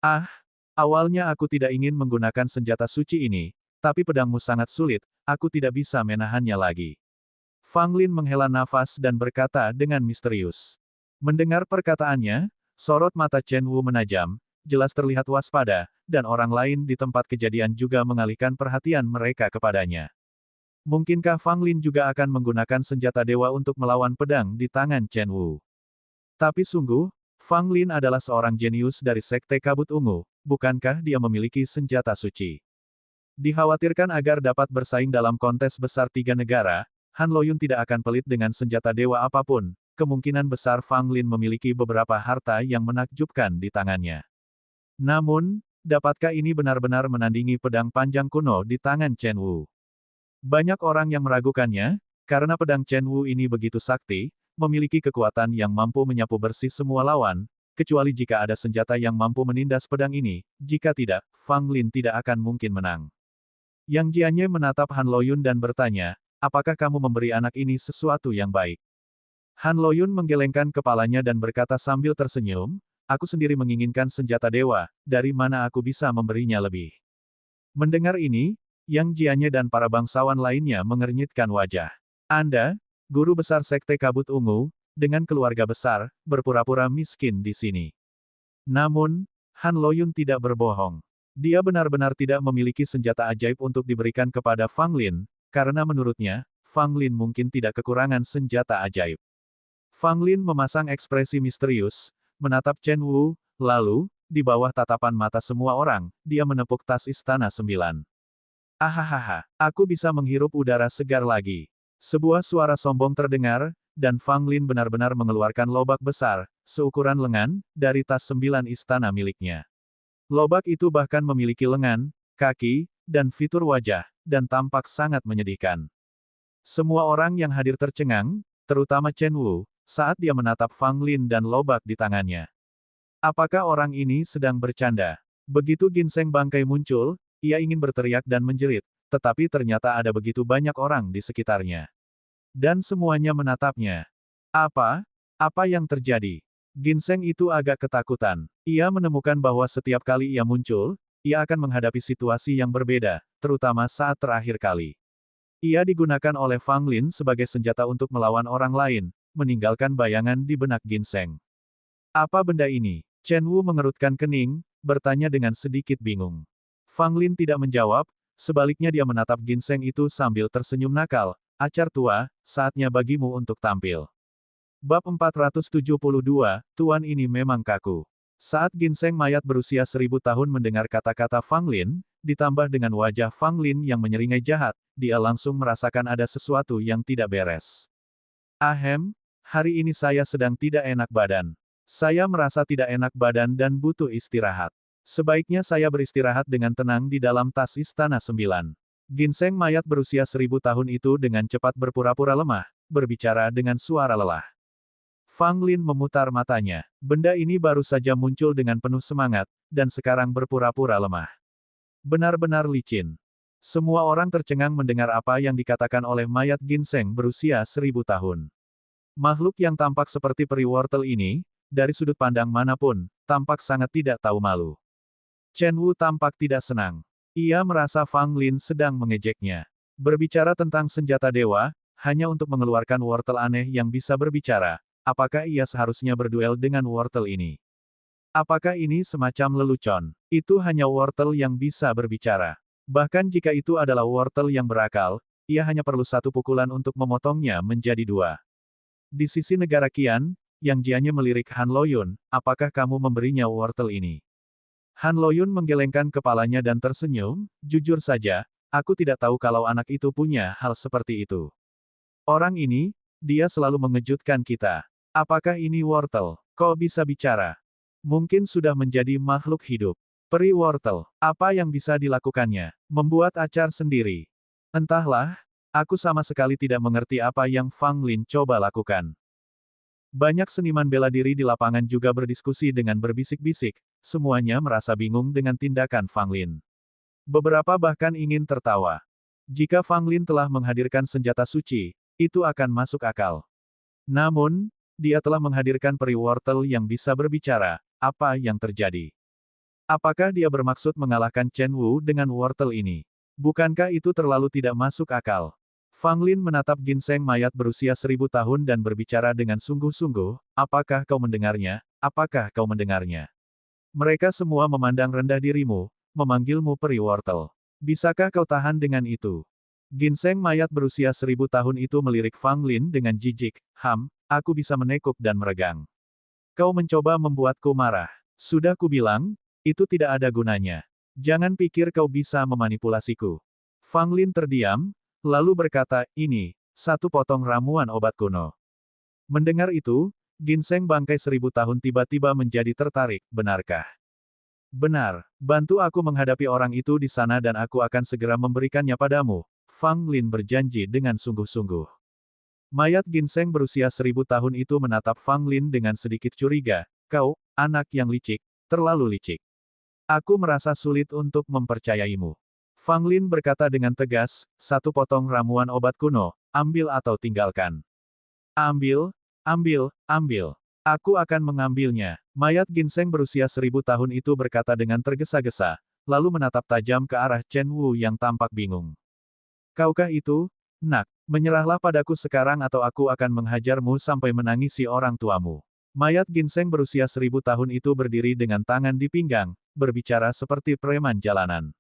Ah, awalnya aku tidak ingin menggunakan senjata suci ini, tapi pedangmu sangat sulit, aku tidak bisa menahannya lagi. Fang Lin menghela nafas dan berkata dengan misterius. Mendengar perkataannya, sorot mata Chen Wu menajam, jelas terlihat waspada, dan orang lain di tempat kejadian juga mengalihkan perhatian mereka kepadanya. Mungkinkah Fang Lin juga akan menggunakan senjata dewa untuk melawan pedang di tangan Chen Wu? Tapi sungguh, Fang Lin adalah seorang jenius dari Sekte Kabut Ungu, bukankah dia memiliki senjata suci? Dikhawatirkan agar dapat bersaing dalam kontes besar 3 negara, Han Loyun tidak akan pelit dengan senjata dewa apapun, kemungkinan besar Fang Lin memiliki beberapa harta yang menakjubkan di tangannya. Namun, dapatkah ini benar-benar menandingi pedang panjang kuno di tangan Chen Wu? Banyak orang yang meragukannya, karena pedang Chen Wu ini begitu sakti, memiliki kekuatan yang mampu menyapu bersih semua lawan, kecuali jika ada senjata yang mampu menindas pedang ini, jika tidak, Fang Lin tidak akan mungkin menang. Yang Jianye menatap Han Loyun dan bertanya, apakah kamu memberi anak ini sesuatu yang baik? Han Loyun menggelengkan kepalanya dan berkata sambil tersenyum, aku sendiri menginginkan senjata dewa, dari mana aku bisa memberinya lebih? Mendengar ini, Yang Jianye dan para bangsawan lainnya mengernyitkan wajah. Anda, guru besar Sekte Kabut Ungu, dengan keluarga besar, berpura-pura miskin di sini. Namun, Han Loyun tidak berbohong. Dia benar-benar tidak memiliki senjata ajaib untuk diberikan kepada Fang Lin, karena menurutnya, Fang Lin mungkin tidak kekurangan senjata ajaib. Fang Lin memasang ekspresi misterius, menatap Chen Wu, lalu, di bawah tatapan mata semua orang, dia menepuk tas Istana Sembilan. Ahahaha, aku bisa menghirup udara segar lagi. Sebuah suara sombong terdengar, dan Fang Lin benar-benar mengeluarkan lobak besar, seukuran lengan, dari tas 9 istana miliknya. Lobak itu bahkan memiliki lengan, kaki, dan fitur wajah, dan tampak sangat menyedihkan. Semua orang yang hadir tercengang, terutama Chen Wu, saat dia menatap Fang Lin dan lobak di tangannya. Apakah orang ini sedang bercanda? Begitu ginseng bangkai muncul, ia ingin berteriak dan menjerit, tetapi ternyata ada begitu banyak orang di sekitarnya. Dan semuanya menatapnya. Apa? Apa yang terjadi? Ginseng itu agak ketakutan. Ia menemukan bahwa setiap kali ia muncul, ia akan menghadapi situasi yang berbeda, terutama saat terakhir kali. Ia digunakan oleh Fang Lin sebagai senjata untuk melawan orang lain, meninggalkan bayangan di benak Ginseng. Apa benda ini? Chen Wu mengerutkan kening, bertanya dengan sedikit bingung. Fang Lin tidak menjawab, sebaliknya dia menatap ginseng itu sambil tersenyum nakal, acar tua, saatnya bagimu untuk tampil. Bab 472, Tuan ini memang kaku. Saat ginseng mayat berusia 1000 tahun mendengar kata-kata Fang Lin, ditambah dengan wajah Fang Lin yang menyeringai jahat, dia langsung merasakan ada sesuatu yang tidak beres. Ahem, hari ini saya sedang tidak enak badan. Saya merasa tidak enak badan dan butuh istirahat. Sebaiknya saya beristirahat dengan tenang di dalam tas Istana Sembilan. Ginseng mayat berusia 1000 tahun itu dengan cepat berpura-pura lemah, berbicara dengan suara lelah. Fang Lin memutar matanya. Benda ini baru saja muncul dengan penuh semangat, dan sekarang berpura-pura lemah. Benar-benar licin. Semua orang tercengang mendengar apa yang dikatakan oleh mayat ginseng berusia 1000 tahun. Makhluk yang tampak seperti peri wortel ini, dari sudut pandang manapun, tampak sangat tidak tahu malu. Chen Wu tampak tidak senang. Ia merasa Fang Lin sedang mengejeknya. Berbicara tentang senjata dewa, hanya untuk mengeluarkan wortel aneh yang bisa berbicara, apakah ia seharusnya berduel dengan wortel ini? Apakah ini semacam lelucon? Itu hanya wortel yang bisa berbicara. Bahkan jika itu adalah wortel yang berakal, ia hanya perlu satu pukulan untuk memotongnya menjadi dua. Di sisi negara Qian, Yang Jianye melirik Han Loyun, apakah kamu memberinya wortel ini? Han Loyun menggelengkan kepalanya dan tersenyum, jujur saja, aku tidak tahu kalau anak itu punya hal seperti itu. Orang ini, dia selalu mengejutkan kita. Apakah ini wortel? Kok bisa bicara? Mungkin sudah menjadi makhluk hidup. Peri wortel, apa yang bisa dilakukannya? Membuat acar sendiri. Entahlah, aku sama sekali tidak mengerti apa yang Fang Lin coba lakukan. Banyak seniman bela diri di lapangan juga berdiskusi dengan berbisik-bisik, semuanya merasa bingung dengan tindakan Fang Lin. Beberapa bahkan ingin tertawa. Jika Fang Lin telah menghadirkan senjata suci, itu akan masuk akal. Namun, dia telah menghadirkan peri wortel yang bisa berbicara, apa yang terjadi? Apakah dia bermaksud mengalahkan Chen Wu dengan wortel ini? Bukankah itu terlalu tidak masuk akal? Fang Lin menatap ginseng mayat berusia 1000 tahun dan berbicara dengan sungguh-sungguh, apakah kau mendengarnya? Apakah kau mendengarnya? Mereka semua memandang rendah dirimu, memanggilmu peri wortel. Bisakah kau tahan dengan itu? Ginseng mayat berusia 1000 tahun itu melirik Fang Lin dengan jijik, aku bisa menekuk dan meregang. Kau mencoba membuatku marah. Sudah kubilang, itu tidak ada gunanya. Jangan pikir kau bisa memanipulasiku. Fang Lin terdiam, lalu berkata, ini, satu potong ramuan obat kuno. Mendengar itu, ginseng bangkai 1000 tahun tiba-tiba menjadi tertarik, benarkah? Benar, bantu aku menghadapi orang itu di sana dan aku akan segera memberikannya padamu. Fang Lin berjanji dengan sungguh-sungguh. Mayat ginseng berusia 1000 tahun itu menatap Fang Lin dengan sedikit curiga. Kau, anak yang licik, terlalu licik. Aku merasa sulit untuk mempercayaimu. Fang Lin berkata dengan tegas, satu potong ramuan obat kuno, ambil atau tinggalkan. Ambil, ambil, ambil. Aku akan mengambilnya. Mayat ginseng berusia 1000 tahun itu berkata dengan tergesa-gesa, lalu menatap tajam ke arah Chen Wu yang tampak bingung. Kaukah itu, nak? Menyerahlah padaku sekarang atau aku akan menghajarmu sampai menangisi orang tuamu. Mayat ginseng berusia 1000 tahun itu berdiri dengan tangan di pinggang, berbicara seperti preman jalanan.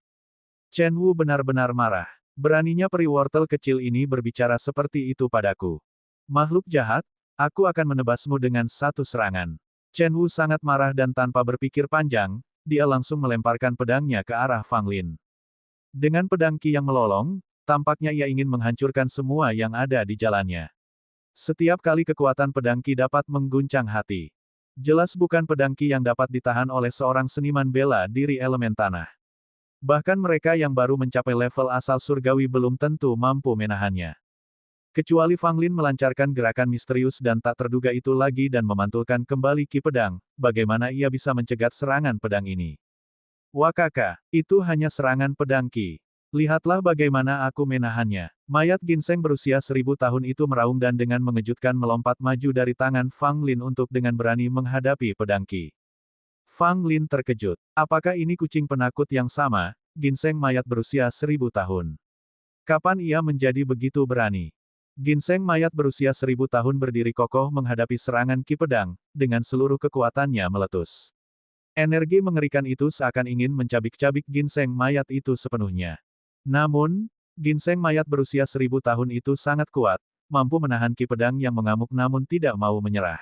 Chen Wu benar-benar marah. Beraninya peri wortel kecil ini berbicara seperti itu padaku. Makhluk jahat, aku akan menebasmu dengan satu serangan. Chen Wu sangat marah dan tanpa berpikir panjang, dia langsung melemparkan pedangnya ke arah Fang Lin. Dengan pedang Qi yang melolong, tampaknya ia ingin menghancurkan semua yang ada di jalannya. Setiap kali kekuatan pedang Qi dapat mengguncang hati. Jelas bukan pedang Qi yang dapat ditahan oleh seorang seniman bela diri elemen tanah. Bahkan mereka yang baru mencapai level asal surgawi belum tentu mampu menahannya. Kecuali Fang Lin melancarkan gerakan misterius dan tak terduga itu lagi dan memantulkan kembali Qi pedang, bagaimana ia bisa mencegat serangan pedang ini? Wakaka, itu hanya serangan pedang Qi. Lihatlah bagaimana aku menahannya. Mayat ginseng berusia 1000 tahun itu meraung dan dengan mengejutkan melompat maju dari tangan Fang Lin untuk dengan berani menghadapi pedang Qi. Fang Lin terkejut. Apakah ini kucing penakut yang sama, ginseng mayat berusia 1000 tahun? Kapan ia menjadi begitu berani? Ginseng mayat berusia 1000 tahun berdiri kokoh menghadapi serangan Qi pedang, dengan seluruh kekuatannya meletus. Energi mengerikan itu seakan ingin mencabik-cabik ginseng mayat itu sepenuhnya. Namun, ginseng mayat berusia 1000 tahun itu sangat kuat, mampu menahan Qi pedang yang mengamuk namun tidak mau menyerah.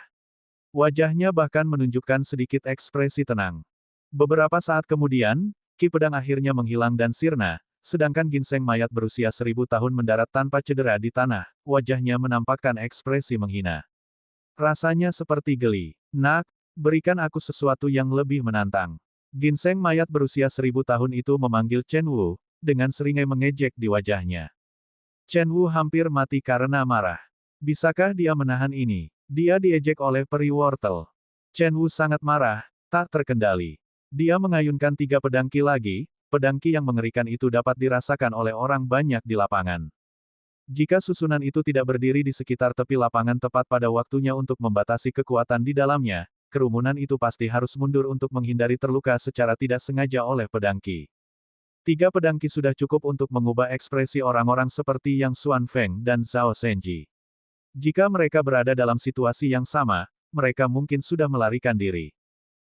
Wajahnya bahkan menunjukkan sedikit ekspresi tenang. Beberapa saat kemudian, Qi pedang akhirnya menghilang dan sirna, sedangkan ginseng mayat berusia 1000 tahun mendarat tanpa cedera di tanah, wajahnya menampakkan ekspresi menghina. Rasanya seperti geli. Nak, berikan aku sesuatu yang lebih menantang. Ginseng mayat berusia 1000 tahun itu memanggil Chen Wu, dengan seringai mengejek di wajahnya. Chen Wu hampir mati karena marah. Bisakah dia menahan ini? Dia diejek oleh peri wortel. Chen Wu sangat marah, tak terkendali. Dia mengayunkan 3 pedang Qi lagi, pedang Qi yang mengerikan itu dapat dirasakan oleh orang banyak di lapangan. Jika susunan itu tidak berdiri di sekitar tepi lapangan tepat pada waktunya untuk membatasi kekuatan di dalamnya, kerumunan itu pasti harus mundur untuk menghindari terluka secara tidak sengaja oleh pedang Qi. 3 pedang Qi sudah cukup untuk mengubah ekspresi orang-orang seperti Yang Xuan Feng dan Zhao Senji. Jika mereka berada dalam situasi yang sama, mereka mungkin sudah melarikan diri.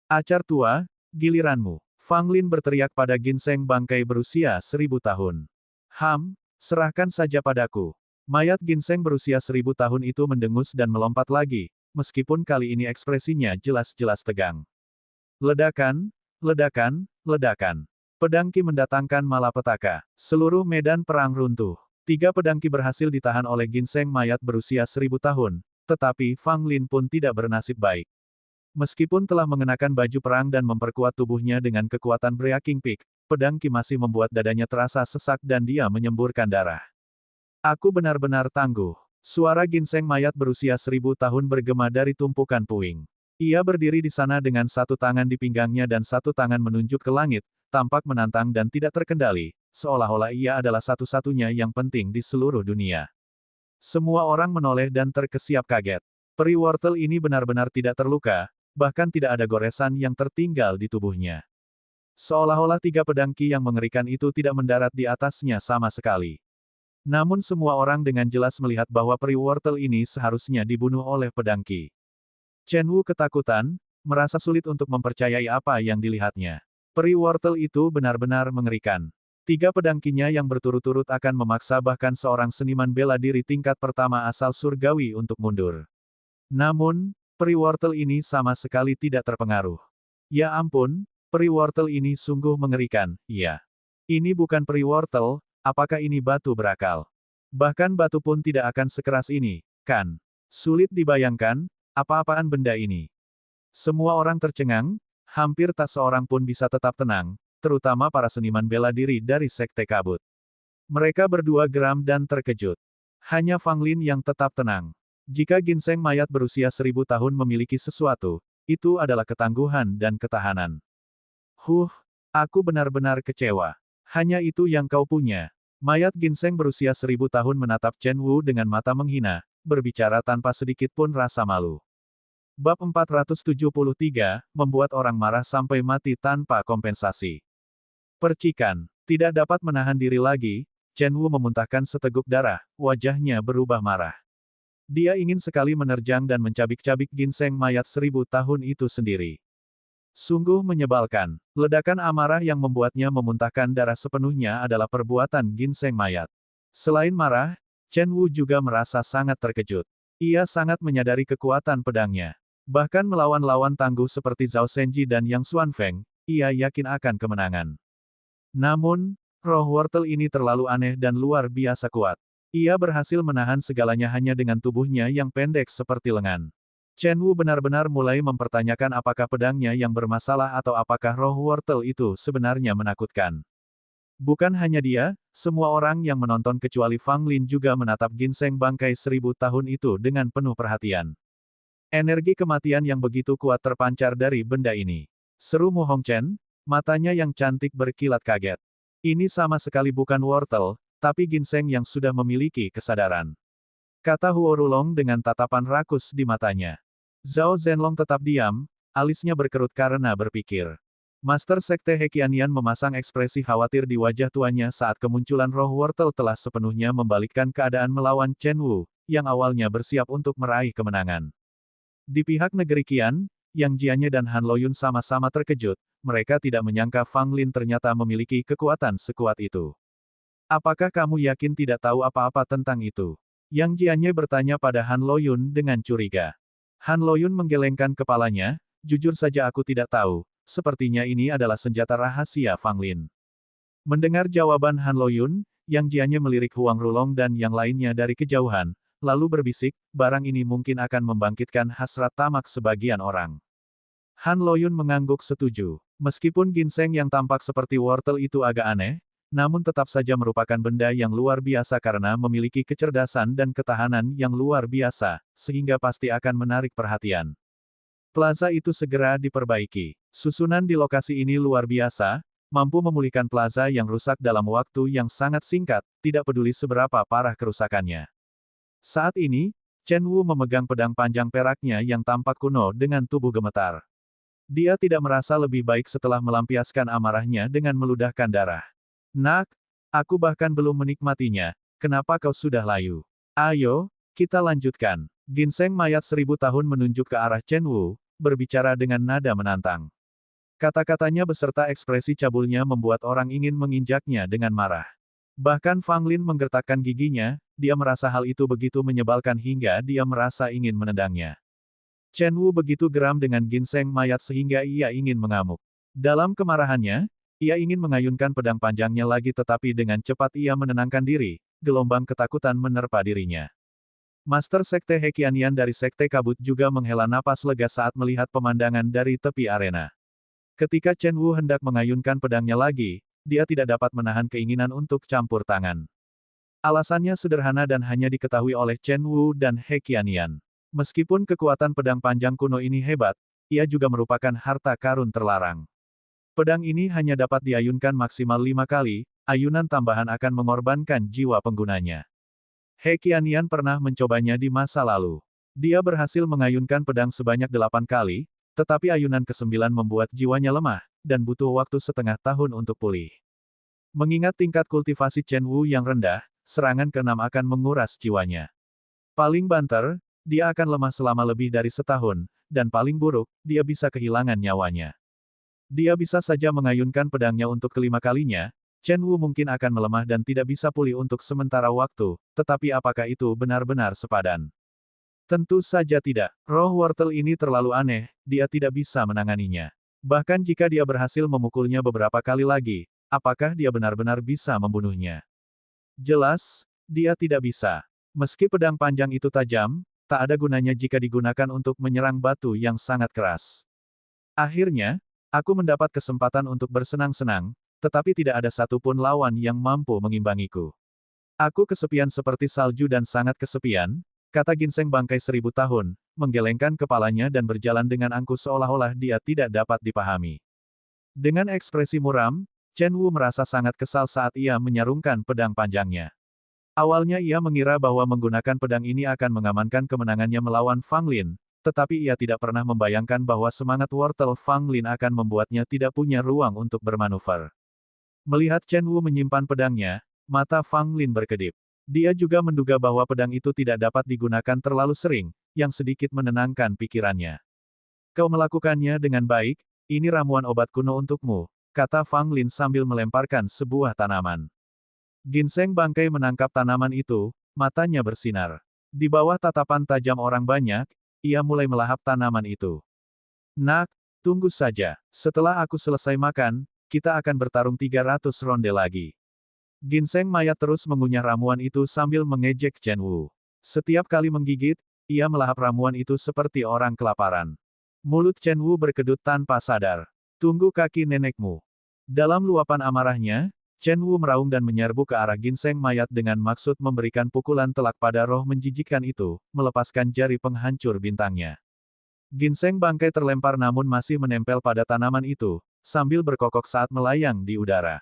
Acar tua, giliranmu. Fang Lin berteriak pada ginseng bangkai berusia 1000 tahun. Serahkan saja padaku. Mayat ginseng berusia 1000 tahun itu mendengus dan melompat lagi, meskipun kali ini ekspresinya jelas-jelas tegang. Ledakan, ledakan, ledakan. Pedang Qi mendatangkan malapetaka. Seluruh medan perang runtuh. 3 pedang Qi berhasil ditahan oleh ginseng mayat berusia 1000 tahun, tetapi Fang Lin pun tidak bernasib baik. Meskipun telah mengenakan baju perang dan memperkuat tubuhnya dengan kekuatan Breaking Peak, pedang Qi masih membuat dadanya terasa sesak dan dia menyemburkan darah. Aku benar-benar tangguh. Suara ginseng mayat berusia 1000 tahun bergema dari tumpukan puing. Ia berdiri di sana dengan satu tangan di pinggangnya dan satu tangan menunjuk ke langit, tampak menantang dan tidak terkendali, seolah-olah ia adalah satu-satunya yang penting di seluruh dunia. Semua orang menoleh dan terkesiap kaget. Peri wortel ini benar-benar tidak terluka, bahkan tidak ada goresan yang tertinggal di tubuhnya. Seolah-olah 3 pedang Qi yang mengerikan itu tidak mendarat di atasnya sama sekali. Namun semua orang dengan jelas melihat bahwa peri wortel ini seharusnya dibunuh oleh pedang Qi. Chen Wu ketakutan, merasa sulit untuk mempercayai apa yang dilihatnya. Peri wortel itu benar-benar mengerikan. 3 pedang Qi-nya yang berturut-turut akan memaksa bahkan seorang seniman bela diri tingkat pertama asal surgawi untuk mundur. Namun, peri wortel ini sama sekali tidak terpengaruh. Ya ampun, peri wortel ini sungguh mengerikan, iya. Ini bukan peri wortel, apakah ini batu berakal? Bahkan batu pun tidak akan sekeras ini, kan? Sulit dibayangkan, apa-apaan benda ini? Semua orang tercengang, Hampir tak seorang pun bisa tetap tenang, terutama para seniman bela diri dari Sekte Kabut. Mereka berdua geram dan terkejut. Hanya Fang Lin yang tetap tenang. Jika ginseng mayat berusia 1000 tahun memiliki sesuatu, itu adalah ketangguhan dan ketahanan. Aku benar-benar kecewa. Hanya itu yang kau punya. Mayat ginseng berusia 1000 tahun menatap Chen Wu dengan mata menghina, berbicara tanpa sedikit pun rasa malu. Bab 473, membuat orang marah sampai mati tanpa kompensasi. Percikan. Tidak dapat menahan diri lagi, Chen Wu memuntahkan seteguk darah, wajahnya berubah marah. Dia ingin sekali menerjang dan mencabik-cabik ginseng mayat 1000 tahun itu sendiri. Sungguh menyebalkan. Ledakan amarah yang membuatnya memuntahkan darah sepenuhnya adalah perbuatan ginseng mayat. Selain marah, Chen Wu juga merasa sangat terkejut. Ia sangat menyadari kekuatan pedangnya. Bahkan melawan lawan tangguh seperti Zhao Senji dan Yang Xuanfeng, ia yakin akan kemenangan. Namun, roh wortel ini terlalu aneh dan luar biasa kuat. Ia berhasil menahan segalanya hanya dengan tubuhnya yang pendek seperti lengan. Chen Wu benar-benar mulai mempertanyakan apakah pedangnya yang bermasalah atau apakah roh wortel itu sebenarnya menakutkan. Bukan hanya dia, semua orang yang menonton kecuali Fang Lin juga menatap ginseng bangkai 1000 tahun itu dengan penuh perhatian. Energi kematian yang begitu kuat terpancar dari benda ini. Seru Mu Hongchen, matanya yang cantik berkilat kaget. Ini sama sekali bukan wortel, tapi ginseng yang sudah memiliki kesadaran. Kata Huo Rulong dengan tatapan rakus di matanya. Zhao Zhenlong tetap diam, alisnya berkerut karena berpikir. Master Sekte Heqianian memasang ekspresi khawatir di wajah tuannya saat kemunculan roh wortel telah sepenuhnya membalikkan keadaan melawan Chen Wu, yang awalnya bersiap untuk meraih kemenangan. Di pihak negeri Qian, Yang Jianye dan Han Loyun sama-sama terkejut, mereka tidak menyangka Fang Lin ternyata memiliki kekuatan sekuat itu. Apakah kamu yakin tidak tahu apa-apa tentang itu? Yang Jianye bertanya pada Han Loyun dengan curiga. Han Loyun menggelengkan kepalanya, jujur saja aku tidak tahu, sepertinya ini adalah senjata rahasia Fang Lin. Mendengar jawaban Han Loyun, Yang Jianye melirik Huang Rulong dan yang lainnya dari kejauhan, lalu berbisik, barang ini mungkin akan membangkitkan hasrat tamak sebagian orang. Han Loyun mengangguk setuju. Meskipun ginseng yang tampak seperti wortel itu agak aneh, namun tetap saja merupakan benda yang luar biasa karena memiliki kecerdasan dan ketahanan yang luar biasa, sehingga pasti akan menarik perhatian. Plaza itu segera diperbaiki. Susunan di lokasi ini luar biasa, mampu memulihkan plaza yang rusak dalam waktu yang sangat singkat, tidak peduli seberapa parah kerusakannya. Saat ini, Chen Wu memegang pedang panjang peraknya yang tampak kuno dengan tubuh gemetar. Dia tidak merasa lebih baik setelah melampiaskan amarahnya dengan meludahkan darah. Nak, aku bahkan belum menikmatinya, kenapa kau sudah layu? Ayo, kita lanjutkan. Ginseng mayat 1000 tahun menunjuk ke arah Chen Wu, berbicara dengan nada menantang. Kata-katanya beserta ekspresi cabulnya membuat orang ingin menginjaknya dengan marah. Bahkan Fang Lin menggertakkan giginya, dia merasa hal itu begitu menyebalkan hingga dia merasa ingin menendangnya. Chen Wu begitu geram dengan ginseng mayat sehingga ia ingin mengamuk. Dalam kemarahannya, ia ingin mengayunkan pedang panjangnya lagi tetapi dengan cepat ia menenangkan diri, gelombang ketakutan menerpa dirinya. Master Sekte Heqianian dari Sekte Kabut juga menghela napas lega saat melihat pemandangan dari tepi arena. Ketika Chen Wu hendak mengayunkan pedangnya lagi, dia tidak dapat menahan keinginan untuk campur tangan. Alasannya sederhana dan hanya diketahui oleh Chen Wu dan Heqianian. Meskipun kekuatan pedang panjang kuno ini hebat, ia juga merupakan harta karun terlarang. Pedang ini hanya dapat diayunkan maksimal 5 kali, ayunan tambahan akan mengorbankan jiwa penggunanya. Heqianian pernah mencobanya di masa lalu. Dia berhasil mengayunkan pedang sebanyak 8 kali, tetapi ayunan ke-9 membuat jiwanya lemah, dan butuh waktu setengah tahun untuk pulih. Mengingat tingkat kultivasi Chen Wu yang rendah, serangan ke-6 akan menguras jiwanya. Paling banter, dia akan lemah selama lebih dari setahun, dan paling buruk, dia bisa kehilangan nyawanya. Dia bisa saja mengayunkan pedangnya untuk kelima kalinya, Chen Wu mungkin akan melemah dan tidak bisa pulih untuk sementara waktu, tetapi apakah itu benar-benar sepadan? Tentu saja tidak. Roh wortel ini terlalu aneh, dia tidak bisa menanganinya. Bahkan jika dia berhasil memukulnya beberapa kali lagi, apakah dia benar-benar bisa membunuhnya? Jelas, dia tidak bisa. Meski pedang panjang itu tajam, tak ada gunanya jika digunakan untuk menyerang batu yang sangat keras. Akhirnya, Aku mendapat kesempatan untuk bersenang-senang, tetapi tidak ada satupun lawan yang mampu mengimbangiku. Aku kesepian seperti salju dan sangat kesepian, kata ginseng bangkai 1000 tahun, menggelengkan kepalanya dan berjalan dengan angkuh seolah-olah dia tidak dapat dipahami. Dengan ekspresi muram, Chen Wu merasa sangat kesal saat ia menyarungkan pedang panjangnya. Awalnya ia mengira bahwa menggunakan pedang ini akan mengamankan kemenangannya melawan Fang Lin, tetapi ia tidak pernah membayangkan bahwa semangat wortel Fang Lin akan membuatnya tidak punya ruang untuk bermanuver. Melihat Chen Wu menyimpan pedangnya, mata Fang Lin berkedip. Dia juga menduga bahwa pedang itu tidak dapat digunakan terlalu sering, yang sedikit menenangkan pikirannya. Kau melakukannya dengan baik, ini ramuan obat kuno untukmu, kata Fang Lin sambil melemparkan sebuah tanaman. Ginseng bangkai menangkap tanaman itu, matanya bersinar. Di bawah tatapan tajam orang banyak, ia mulai melahap tanaman itu. Nak, tunggu saja, setelah aku selesai makan, kita akan bertarung 300 ronde lagi. Ginseng mayat terus mengunyah ramuan itu sambil mengejek Chen Wu. Setiap kali menggigit, ia melahap ramuan itu seperti orang kelaparan. Mulut Chen Wu berkedut tanpa sadar. Tunggu kaki nenekmu. Dalam luapan amarahnya, Chen Wu meraung dan menyerbu ke arah ginseng mayat dengan maksud memberikan pukulan telak pada roh menjijikkan itu, melepaskan jari penghancur bintangnya. Ginseng bangkai terlempar namun masih menempel pada tanaman itu, sambil berkokok saat melayang di udara.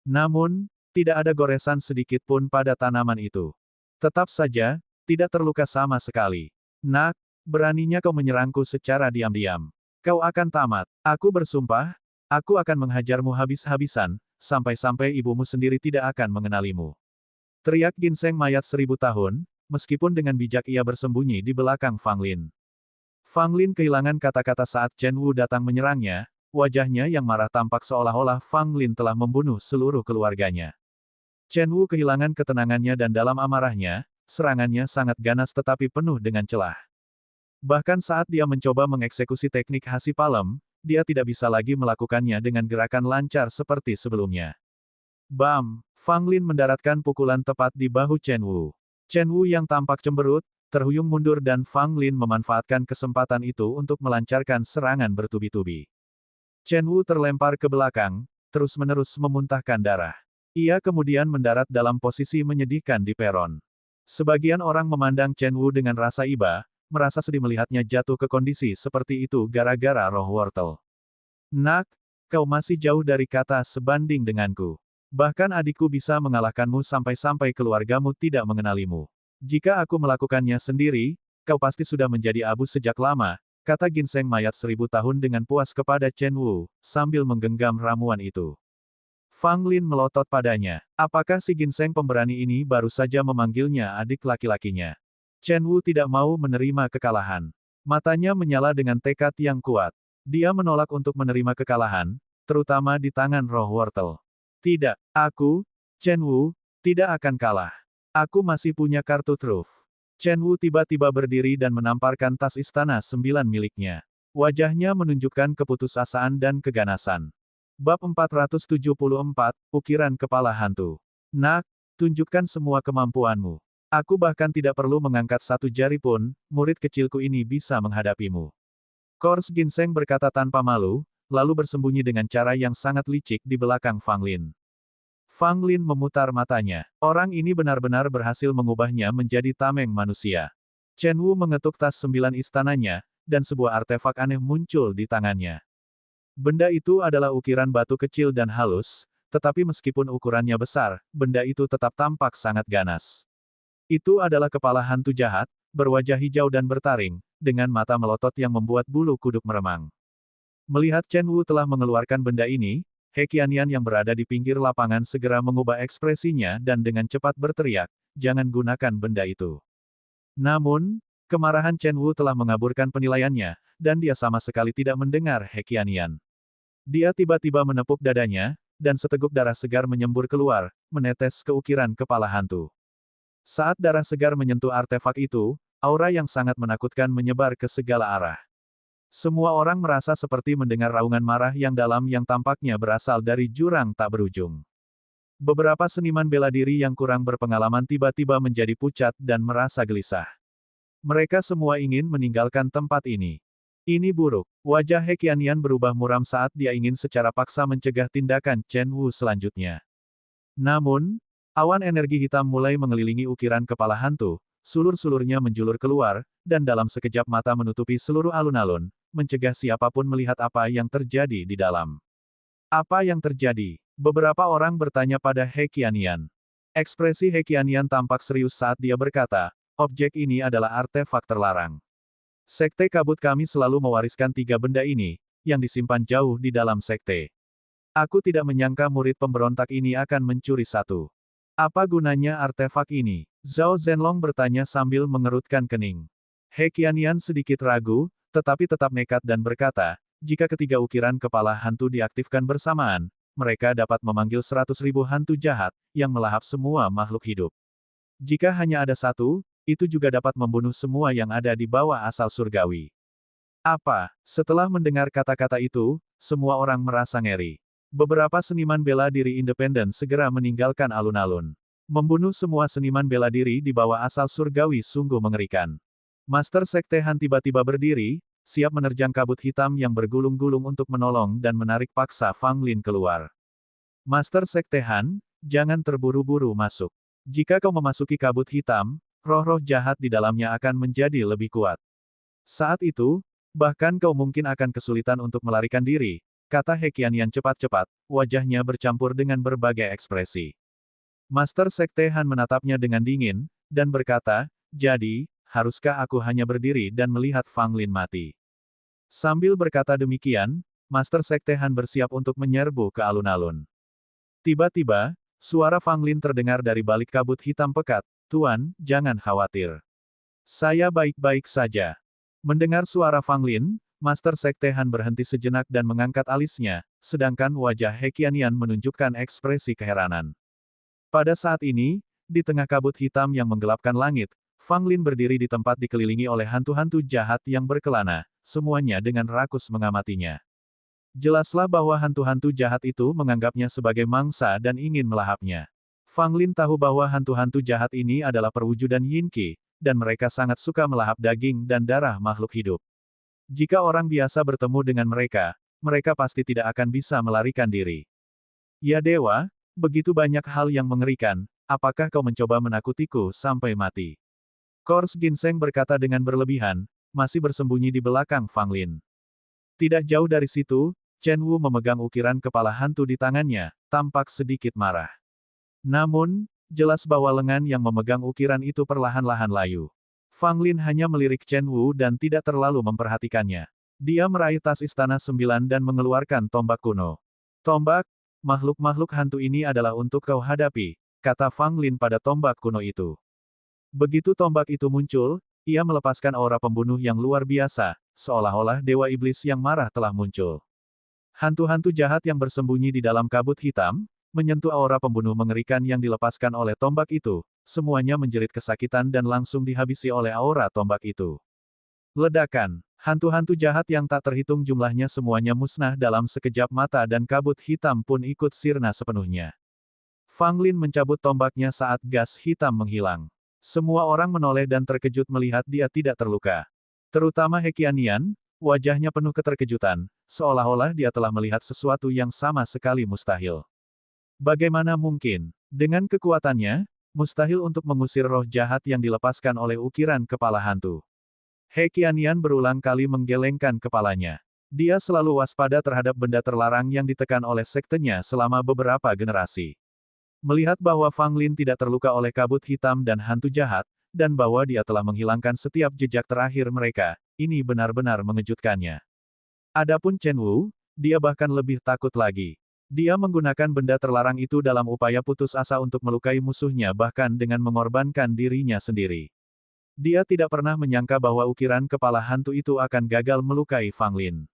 Namun, tidak ada goresan sedikit pun pada tanaman itu. Tetap saja, tidak terluka sama sekali. Nak, beraninya kau menyerangku secara diam-diam. Kau akan tamat. Aku bersumpah, aku akan menghajarmu habis-habisan, sampai-sampai ibumu sendiri tidak akan mengenalimu. Teriak ginseng mayat 1000 tahun, meskipun dengan bijak ia bersembunyi di belakang Fang Lin. Fang Lin kehilangan kata-kata saat Chen Wu datang menyerangnya, wajahnya yang marah tampak seolah-olah Fang Lin telah membunuh seluruh keluarganya. Chen Wu kehilangan ketenangannya dan dalam amarahnya, serangannya sangat ganas tetapi penuh dengan celah. Bahkan saat dia mencoba mengeksekusi teknik Hasi Palem, dia tidak bisa lagi melakukannya dengan gerakan lancar seperti sebelumnya. Bam! Fang Lin mendaratkan pukulan tepat di bahu Chen Wu. Chen Wu yang tampak cemberut, terhuyung mundur dan Fang Lin memanfaatkan kesempatan itu untuk melancarkan serangan bertubi-tubi. Chen Wu terlempar ke belakang, terus-menerus memuntahkan darah. Ia kemudian mendarat dalam posisi menyedihkan di peron. Sebagian orang memandang Chen Wu dengan rasa iba, merasa sedih melihatnya jatuh ke kondisi seperti itu gara-gara roh wortel. Nak, kau masih jauh dari kata sebanding denganku. Bahkan adikku bisa mengalahkanmu sampai-sampai keluargamu tidak mengenalimu. Jika aku melakukannya sendiri, kau pasti sudah menjadi abu sejak lama, kata ginseng mayat 1000 tahun dengan puas kepada Chen Wu, sambil menggenggam ramuan itu. Fang Lin melotot padanya. Apakah si ginseng pemberani ini baru saja memanggilnya adik laki-lakinya? Chen Wu tidak mau menerima kekalahan. Matanya menyala dengan tekad yang kuat. Dia menolak untuk menerima kekalahan, terutama di tangan roh wortel. Tidak, aku, Chen Wu, tidak akan kalah. Aku masih punya kartu truf. Chen Wu tiba-tiba berdiri dan menamparkan tas istana 9 miliknya. Wajahnya menunjukkan keputusasaan dan keganasan. Bab 474, Ukiran Kepala Hantu. Nak, tunjukkan semua kemampuanmu. Aku bahkan tidak perlu mengangkat satu jari pun, murid kecilku ini bisa menghadapimu. Kors Ginseng berkata tanpa malu, lalu bersembunyi dengan cara yang sangat licik di belakang Fang Lin. Fang Lin memutar matanya. Orang ini benar-benar berhasil mengubahnya menjadi tameng manusia. Chen Wu mengetuk tas 9 istananya, dan sebuah artefak aneh muncul di tangannya. Benda itu adalah ukiran batu kecil dan halus, tetapi meskipun ukurannya besar, benda itu tetap tampak sangat ganas. Itu adalah kepala hantu jahat, berwajah hijau dan bertaring, dengan mata melotot yang membuat bulu kuduk meremang. Melihat Chen Wu telah mengeluarkan benda ini, He Qianyan yang berada di pinggir lapangan segera mengubah ekspresinya dan dengan cepat berteriak, jangan gunakan benda itu. Namun, kemarahan Chen Wu telah mengaburkan penilaiannya, dan dia sama sekali tidak mendengar He Qianyan. Dia tiba-tiba menepuk dadanya, dan seteguk darah segar menyembur keluar, menetes ke ukiran kepala hantu. Saat darah segar menyentuh artefak itu, aura yang sangat menakutkan menyebar ke segala arah. Semua orang merasa seperti mendengar raungan marah yang dalam yang tampaknya berasal dari jurang tak berujung. Beberapa seniman bela diri yang kurang berpengalaman tiba-tiba menjadi pucat dan merasa gelisah. Mereka semua ingin meninggalkan tempat ini. Ini buruk. Wajah He Qiannian berubah muram saat dia ingin secara paksa mencegah tindakan Chen Wu selanjutnya. Namun, awan energi hitam mulai mengelilingi ukiran kepala hantu, sulur-sulurnya menjulur keluar, dan dalam sekejap mata menutupi seluruh alun-alun, mencegah siapapun melihat apa yang terjadi di dalam. Apa yang terjadi? Beberapa orang bertanya pada He Qiannian. Ekspresi He Qiannian tampak serius saat dia berkata, objek ini adalah artefak terlarang. Sekte kabut kami selalu mewariskan 3 benda ini, yang disimpan jauh di dalam sekte. Aku tidak menyangka murid pemberontak ini akan mencuri satu. Apa gunanya artefak ini? Zhao Zhenlong bertanya sambil mengerutkan kening. He Qiannian sedikit ragu, tetapi tetap nekat dan berkata, jika ketiga ukiran kepala hantu diaktifkan bersamaan, mereka dapat memanggil 100.000 hantu jahat, yang melahap semua makhluk hidup. Jika hanya ada satu, itu juga dapat membunuh semua yang ada di bawah asal surgawi. Apa? Setelah mendengar kata-kata itu, semua orang merasa ngeri. Beberapa seniman bela diri independen segera meninggalkan alun-alun. Membunuh semua seniman bela diri di bawah asal surgawi sungguh mengerikan. Master Sekte Han tiba-tiba berdiri, siap menerjang kabut hitam yang bergulung-gulung untuk menolong dan menarik paksa Fang Lin keluar. Master Sekte Han, jangan terburu-buru masuk. Jika kau memasuki kabut hitam, roh-roh jahat di dalamnya akan menjadi lebih kuat. Saat itu, bahkan kau mungkin akan kesulitan untuk melarikan diri, kata He Qiannian cepat-cepat, wajahnya bercampur dengan berbagai ekspresi. Master Sekte Han menatapnya dengan dingin, dan berkata, jadi, haruskah aku hanya berdiri dan melihat Fang Lin mati? Sambil berkata demikian, Master Sekte Han bersiap untuk menyerbu ke alun-alun. Tiba-tiba, suara Fang Lin terdengar dari balik kabut hitam pekat, Tuan, jangan khawatir. Saya baik-baik saja. Mendengar suara Fang Lin, Master Sekte Han berhenti sejenak dan mengangkat alisnya, sedangkan wajah He Qiannian menunjukkan ekspresi keheranan. Pada saat ini, di tengah kabut hitam yang menggelapkan langit, Fang Lin berdiri di tempat dikelilingi oleh hantu-hantu jahat yang berkelana, semuanya dengan rakus mengamatinya. Jelaslah bahwa hantu-hantu jahat itu menganggapnya sebagai mangsa dan ingin melahapnya. Fang Lin tahu bahwa hantu-hantu jahat ini adalah perwujudan Yin Qi, dan mereka sangat suka melahap daging dan darah makhluk hidup. Jika orang biasa bertemu dengan mereka, mereka pasti tidak akan bisa melarikan diri. Ya dewa, begitu banyak hal yang mengerikan, apakah kau mencoba menakutiku sampai mati? Kors Ginseng berkata dengan berlebihan, masih bersembunyi di belakang Fang Lin. Tidak jauh dari situ, Chen Wu memegang ukiran kepala hantu di tangannya, tampak sedikit marah. Namun, jelas bahwa lengan yang memegang ukiran itu perlahan-lahan layu. Fang Lin hanya melirik Chen Wu dan tidak terlalu memperhatikannya. Dia meraih tas istana 9 dan mengeluarkan tombak kuno. Tombak, makhluk-makhluk hantu ini adalah untuk kau hadapi, kata Fang Lin pada tombak kuno itu. Begitu tombak itu muncul, ia melepaskan aura pembunuh yang luar biasa, seolah-olah dewa iblis yang marah telah muncul. Hantu-hantu jahat yang bersembunyi di dalam kabut hitam, menyentuh aura pembunuh mengerikan yang dilepaskan oleh tombak itu, semuanya menjerit kesakitan dan langsung dihabisi oleh aura tombak itu. Ledakan, hantu-hantu jahat yang tak terhitung jumlahnya semuanya musnah dalam sekejap mata dan kabut hitam pun ikut sirna sepenuhnya. Fang Lin mencabut tombaknya saat gas hitam menghilang. Semua orang menoleh dan terkejut melihat dia tidak terluka. Terutama He Qiannian, wajahnya penuh keterkejutan, seolah-olah dia telah melihat sesuatu yang sama sekali mustahil. Bagaimana mungkin? Dengan kekuatannya, mustahil untuk mengusir roh jahat yang dilepaskan oleh ukiran kepala hantu. He Qiannian berulang kali menggelengkan kepalanya. Dia selalu waspada terhadap benda terlarang yang ditekan oleh sektenya selama beberapa generasi. Melihat bahwa Fang Lin tidak terluka oleh kabut hitam dan hantu jahat, dan bahwa dia telah menghilangkan setiap jejak terakhir mereka, ini benar-benar mengejutkannya. Adapun Chen Wu, dia bahkan lebih takut lagi. Dia menggunakan benda terlarang itu dalam upaya putus asa untuk melukai musuhnya bahkan dengan mengorbankan dirinya sendiri. Dia tidak pernah menyangka bahwa ukiran kepala hantu itu akan gagal melukai Fang Lin.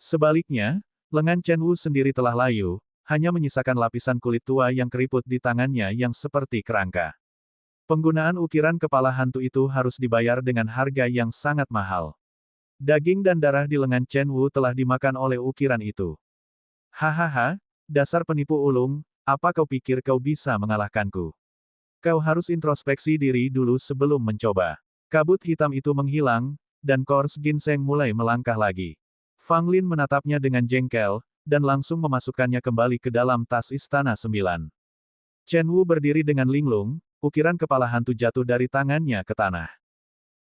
Sebaliknya, lengan Chen Wu sendiri telah layu, hanya menyisakan lapisan kulit tua yang keriput di tangannya yang seperti kerangka. Penggunaan ukiran kepala hantu itu harus dibayar dengan harga yang sangat mahal. Daging dan darah di lengan Chen Wu telah dimakan oleh ukiran itu. Hahaha, dasar penipu ulung, apa kau pikir kau bisa mengalahkanku? Kau harus introspeksi diri dulu sebelum mencoba. Kabut hitam itu menghilang, dan kors ginseng mulai melangkah lagi. Fang Lin menatapnya dengan jengkel, dan langsung memasukkannya kembali ke dalam tas Istana Sembilan. Chen Wu berdiri dengan linglung, ukiran kepala hantu jatuh dari tangannya ke tanah.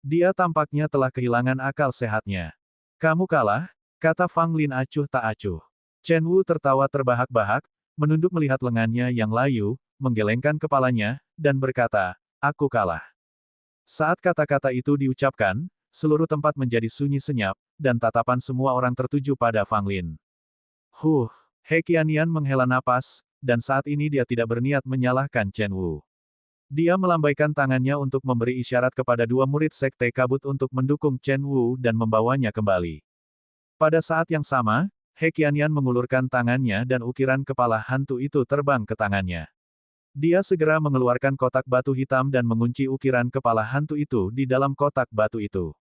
Dia tampaknya telah kehilangan akal sehatnya. Kamu kalah, kata Fang Lin acuh tak acuh. Chen Wu tertawa terbahak-bahak, menunduk melihat lengannya yang layu, menggelengkan kepalanya, dan berkata, aku kalah. Saat kata-kata itu diucapkan, seluruh tempat menjadi sunyi senyap, dan tatapan semua orang tertuju pada Fang Lin. He Qiannian menghela napas, dan saat ini dia tidak berniat menyalahkan Chen Wu. Dia melambaikan tangannya untuk memberi isyarat kepada dua murid Sekte Kabut untuk mendukung Chen Wu dan membawanya kembali. Pada saat yang sama, He Qiannian mengulurkan tangannya dan ukiran kepala hantu itu terbang ke tangannya. Dia segera mengeluarkan kotak batu hitam dan mengunci ukiran kepala hantu itu di dalam kotak batu itu.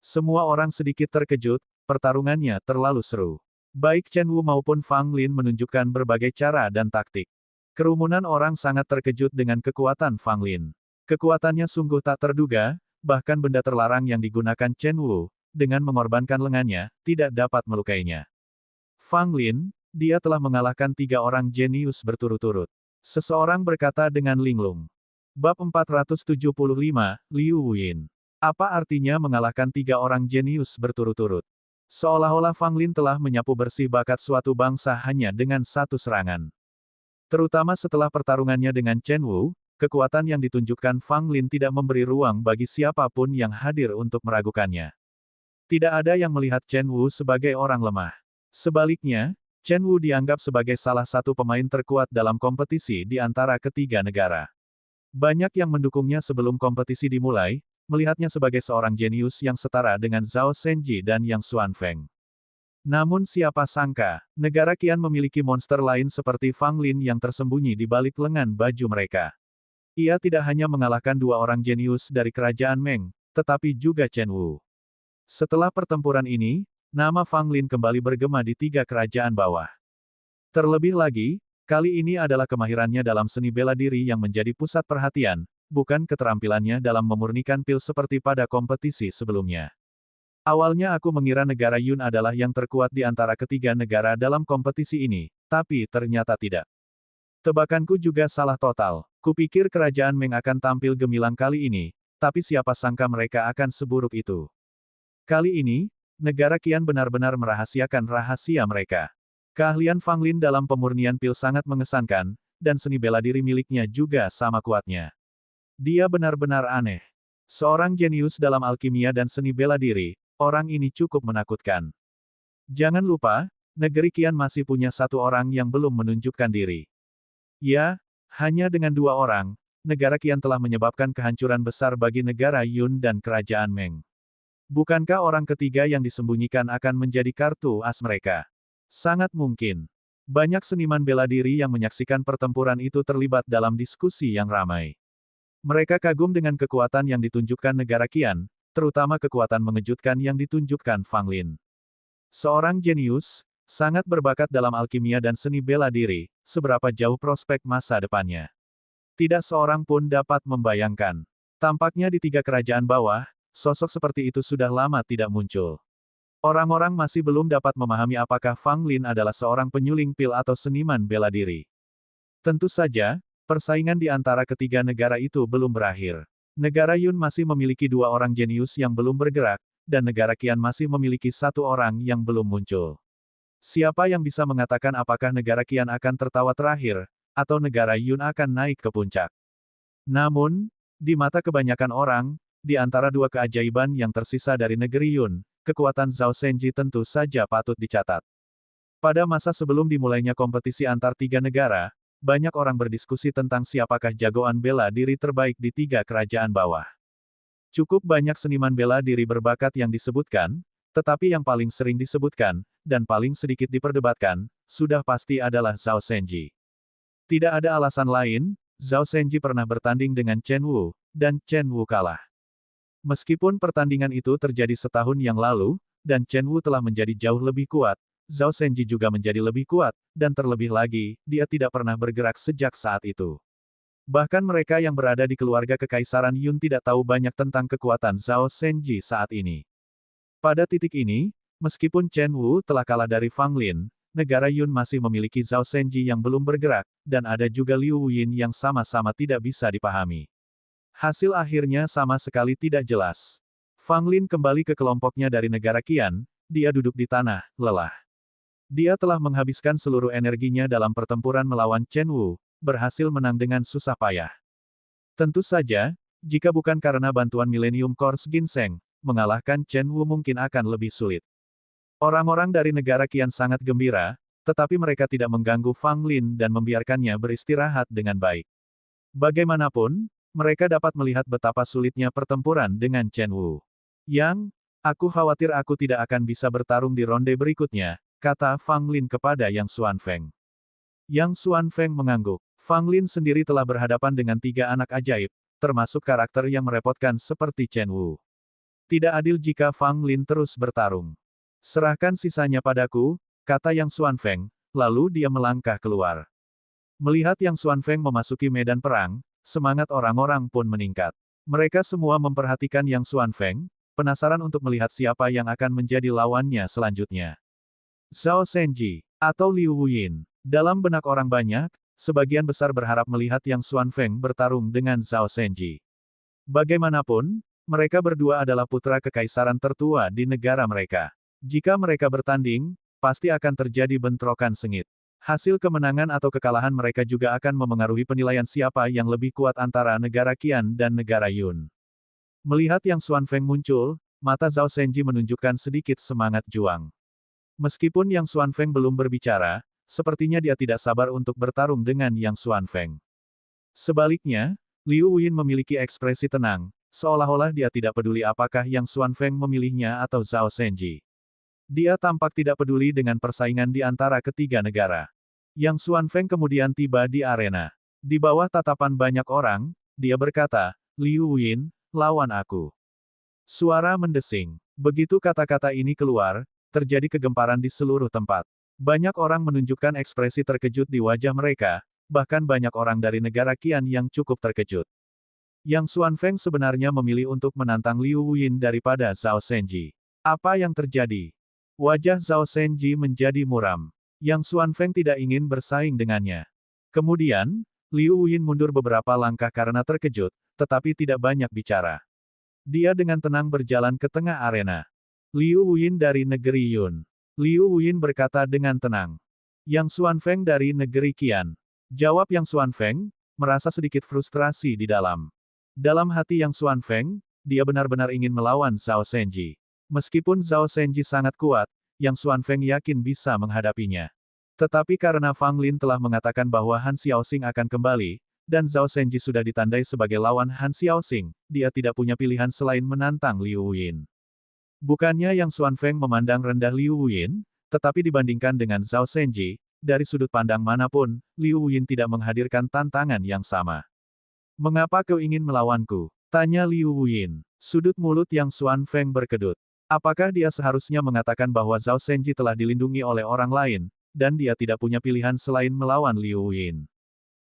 Semua orang sedikit terkejut, pertarungannya terlalu seru. Baik Chen Wu maupun Fang Lin menunjukkan berbagai cara dan taktik. Kerumunan orang sangat terkejut dengan kekuatan Fang Lin. Kekuatannya sungguh tak terduga, bahkan benda terlarang yang digunakan Chen Wu, dengan mengorbankan lengannya, tidak dapat melukainya. Fang Lin, dia telah mengalahkan 3 orang jenius berturut-turut. Seseorang berkata dengan linglung. Bab 475, Liu Wuyin. Apa artinya mengalahkan 3 orang jenius berturut-turut? Seolah-olah Fang Lin telah menyapu bersih bakat suatu bangsa hanya dengan satu serangan. Terutama setelah pertarungannya dengan Chen Wu, kekuatan yang ditunjukkan Fang Lin tidak memberi ruang bagi siapapun yang hadir untuk meragukannya. Tidak ada yang melihat Chen Wu sebagai orang lemah. Sebaliknya, Chen Wu dianggap sebagai salah satu pemain terkuat dalam kompetisi di antara ketiga negara. Banyak yang mendukungnya sebelum kompetisi dimulai, melihatnya sebagai seorang jenius yang setara dengan Zhao Senji dan Yang Xuanfeng. Namun siapa sangka, negara Qian memiliki monster lain seperti Fang Lin yang tersembunyi di balik lengan baju mereka. Ia tidak hanya mengalahkan 2 orang jenius dari kerajaan Meng, tetapi juga Chen Wu. Setelah pertempuran ini, nama Fang Lin kembali bergema di 3 kerajaan bawah. Terlebih lagi, kali ini adalah kemahirannya dalam seni bela diri yang menjadi pusat perhatian, bukan keterampilannya dalam memurnikan pil seperti pada kompetisi sebelumnya. Awalnya aku mengira negara Yun adalah yang terkuat di antara ketiga negara dalam kompetisi ini, tapi ternyata tidak. Tebakanku juga salah total. Kupikir kerajaan Meng akan tampil gemilang kali ini, tapi siapa sangka mereka akan seburuk itu. Kali ini, negara Qian benar-benar merahasiakan rahasia mereka. Keahlian Fang Lin dalam pemurnian pil sangat mengesankan, dan seni bela diri miliknya juga sama kuatnya. Dia benar-benar aneh. Seorang jenius dalam alkimia dan seni bela diri, orang ini cukup menakutkan. Jangan lupa, negeri Qian masih punya 1 orang yang belum menunjukkan diri. Ya, hanya dengan 2 orang, negara Qian telah menyebabkan kehancuran besar bagi negara Yun dan kerajaan Meng. Bukankah orang ketiga yang disembunyikan akan menjadi kartu as mereka? Sangat mungkin. Banyak seniman bela diri yang menyaksikan pertempuran itu terlibat dalam diskusi yang ramai. Mereka kagum dengan kekuatan yang ditunjukkan negara Qian, terutama kekuatan mengejutkan yang ditunjukkan Fang Lin. Seorang jenius, sangat berbakat dalam alkimia dan seni bela diri, seberapa jauh prospek masa depannya. Tidak seorang pun dapat membayangkan. Tampaknya di 3 kerajaan bawah, sosok seperti itu sudah lama tidak muncul. Orang-orang masih belum dapat memahami apakah Fang Lin adalah seorang penyuling pil atau seniman bela diri. Tentu saja, persaingan di antara ketiga negara itu belum berakhir. Negara Yun masih memiliki 2 orang jenius yang belum bergerak, dan negara Qian masih memiliki 1 orang yang belum muncul. Siapa yang bisa mengatakan apakah negara Qian akan tertawa terakhir, atau negara Yun akan naik ke puncak? Namun, di mata kebanyakan orang, di antara 2 keajaiban yang tersisa dari negeri Yun, kekuatan Zhao Senji tentu saja patut dicatat. Pada masa sebelum dimulainya kompetisi antar 3 negara, banyak orang berdiskusi tentang siapakah jagoan bela diri terbaik di 3 kerajaan bawah. Cukup banyak seniman bela diri berbakat yang disebutkan, tetapi yang paling sering disebutkan, dan paling sedikit diperdebatkan, sudah pasti adalah Zhao Senji. Tidak ada alasan lain, Zhao Senji pernah bertanding dengan Chen Wu, dan Chen Wu kalah. Meskipun pertandingan itu terjadi setahun yang lalu, dan Chen Wu telah menjadi jauh lebih kuat, Zhao Senji juga menjadi lebih kuat, dan terlebih lagi, dia tidak pernah bergerak sejak saat itu. Bahkan mereka yang berada di keluarga Kekaisaran Yun tidak tahu banyak tentang kekuatan Zhao Senji saat ini. Pada titik ini, meskipun Chen Wu telah kalah dari Fang Lin, negara Yun masih memiliki Zhao Senji yang belum bergerak, dan ada juga Liu Wuyin yang sama-sama tidak bisa dipahami. Hasil akhirnya sama sekali tidak jelas. Fang Lin kembali ke kelompoknya dari negara Qian, dia duduk di tanah, lelah. Dia telah menghabiskan seluruh energinya dalam pertempuran melawan Chen Wu, berhasil menang dengan susah payah. Tentu saja, jika bukan karena bantuan Millennium Course Ginseng, mengalahkan Chen Wu mungkin akan lebih sulit. Orang-orang dari negara Qian sangat gembira, tetapi mereka tidak mengganggu Fang Lin dan membiarkannya beristirahat dengan baik. Bagaimanapun, mereka dapat melihat betapa sulitnya pertempuran dengan Chen Wu. Aku khawatir aku tidak akan bisa bertarung di ronde berikutnya, kata Fang Lin kepada Yang Xuanfeng. Yang Xuanfeng mengangguk. Fang Lin sendiri telah berhadapan dengan 3 anak ajaib, termasuk karakter yang merepotkan seperti Chen Wu. Tidak adil jika Fang Lin terus bertarung. Serahkan sisanya padaku, kata Yang Xuanfeng, lalu dia melangkah keluar. Melihat Yang Xuanfeng memasuki medan perang, semangat orang-orang pun meningkat. Mereka semua memperhatikan Yang Xuanfeng, penasaran untuk melihat siapa yang akan menjadi lawannya selanjutnya. Zhao Senji, atau Liu Wuyin. Dalam benak orang banyak, sebagian besar berharap melihat Yang Xuanfeng bertarung dengan Zhao Senji. Bagaimanapun, mereka berdua adalah putra kekaisaran tertua di negara mereka. Jika mereka bertanding, pasti akan terjadi bentrokan sengit. Hasil kemenangan atau kekalahan mereka juga akan memengaruhi penilaian siapa yang lebih kuat antara negara Qian dan negara Yun. Melihat Yang Xuanfeng muncul, mata Zhao Senji menunjukkan sedikit semangat juang. Meskipun Yang Xuanfeng belum berbicara, sepertinya dia tidak sabar untuk bertarung dengan Yang Xuanfeng. Sebaliknya, Liu Wuyin memiliki ekspresi tenang, seolah-olah dia tidak peduli apakah Yang Xuanfeng memilihnya atau Zhao Senji. Dia tampak tidak peduli dengan persaingan di antara ketiga negara. Yang Xuanfeng kemudian tiba di arena. Di bawah tatapan banyak orang, dia berkata, Liu Wuyin, lawan aku. Suara mendesing. Begitu kata-kata ini keluar, terjadi kegemparan di seluruh tempat. Banyak orang menunjukkan ekspresi terkejut di wajah mereka, bahkan banyak orang dari negara Qian yang cukup terkejut. Yang Xuanfeng sebenarnya memilih untuk menantang Liu Wuyin daripada Zhao Senji. Apa yang terjadi? Wajah Zhao Senji menjadi muram. Yang Xuanfeng tidak ingin bersaing dengannya. Kemudian, Liu Wuyin mundur beberapa langkah karena terkejut, tetapi tidak banyak bicara. Dia dengan tenang berjalan ke tengah arena. Liu Wuyin dari negeri Yun. Liu Wuyin berkata dengan tenang. Yang Xuanfeng dari negeri Qian. Jawab Yang Xuanfeng, merasa sedikit frustrasi di dalam. Dalam hati Yang Xuanfeng, dia benar-benar ingin melawan Zhao Senji. Meskipun Zhao Senji sangat kuat, Yang Xuanfeng yakin bisa menghadapinya. Tetapi karena Fang Lin telah mengatakan bahwa Han Xiaoxing akan kembali, dan Zhao Senji sudah ditandai sebagai lawan Han Xiaoxing, dia tidak punya pilihan selain menantang Liu Wuyin. Bukannya Yang Xuanfeng memandang rendah Liu Wuyin, tetapi dibandingkan dengan Zhao Senji, dari sudut pandang manapun, Liu Wuyin tidak menghadirkan tantangan yang sama. Mengapa kau ingin melawanku? Tanya Liu Wuyin. Sudut mulut Yang Xuanfeng berkedut. Apakah dia seharusnya mengatakan bahwa Zhao Senji telah dilindungi oleh orang lain, dan dia tidak punya pilihan selain melawan Liu Wuyin?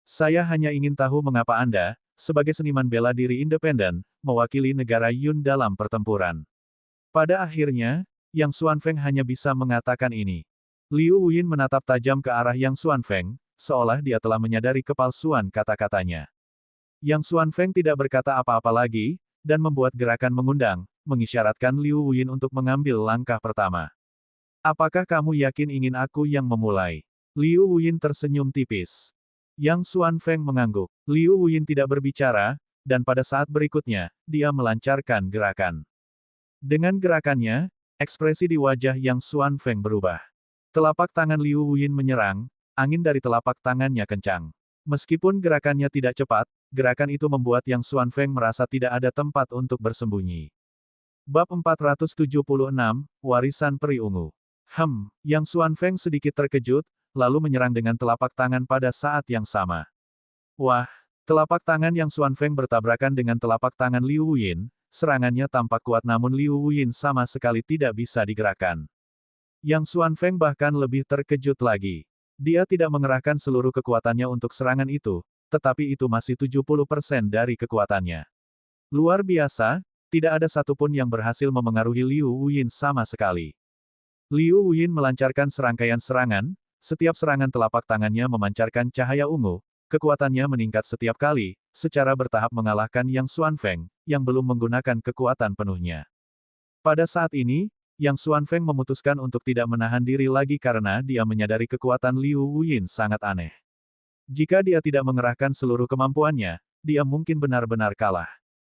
Saya hanya ingin tahu mengapa Anda, sebagai seniman bela diri independen, mewakili negara Yun dalam pertempuran. Pada akhirnya, Yang Xuanfeng hanya bisa mengatakan ini. Liu Wuyin menatap tajam ke arah Yang Xuanfeng, seolah dia telah menyadari kepalsuan kata-katanya. Yang Xuanfeng tidak berkata apa-apa lagi, dan membuat gerakan mengundang, mengisyaratkan Liu Wuyin untuk mengambil langkah pertama. Apakah kamu yakin ingin aku yang memulai? Liu Wuyin tersenyum tipis. Yang Xuanfeng mengangguk. Liu Wuyin tidak berbicara, dan pada saat berikutnya, dia melancarkan gerakan. Dengan gerakannya, ekspresi di wajah Yang Xuanfeng berubah. Telapak tangan Liu Wuyin menyerang, angin dari telapak tangannya kencang. Meskipun gerakannya tidak cepat, gerakan itu membuat Yang Xuanfeng merasa tidak ada tempat untuk bersembunyi. Bab 476, Warisan Peri Ungu. Yang Xuanfeng sedikit terkejut, lalu menyerang dengan telapak tangan pada saat yang sama. Wah, telapak tangan Yang Xuanfeng bertabrakan dengan telapak tangan Liu Wuyin. Serangannya tampak kuat namun Liu Wuyin sama sekali tidak bisa digerakkan. Yang Xuanfeng bahkan lebih terkejut lagi. Dia tidak mengerahkan seluruh kekuatannya untuk serangan itu, tetapi itu masih 70% dari kekuatannya. Luar biasa, Tidak ada satupun yang berhasil memengaruhi Liu Wuyin sama sekali. Liu Wuyin melancarkan serangkaian serangan, setiap serangan telapak tangannya memancarkan cahaya ungu, kekuatannya meningkat setiap kali, secara bertahap mengalahkan Yang Xuanfeng, yang belum menggunakan kekuatan penuhnya. Pada saat ini, Yang Xuanfeng memutuskan untuk tidak menahan diri lagi karena dia menyadari kekuatan Liu Wuyin sangat aneh. Jika dia tidak mengerahkan seluruh kemampuannya, dia mungkin benar-benar kalah.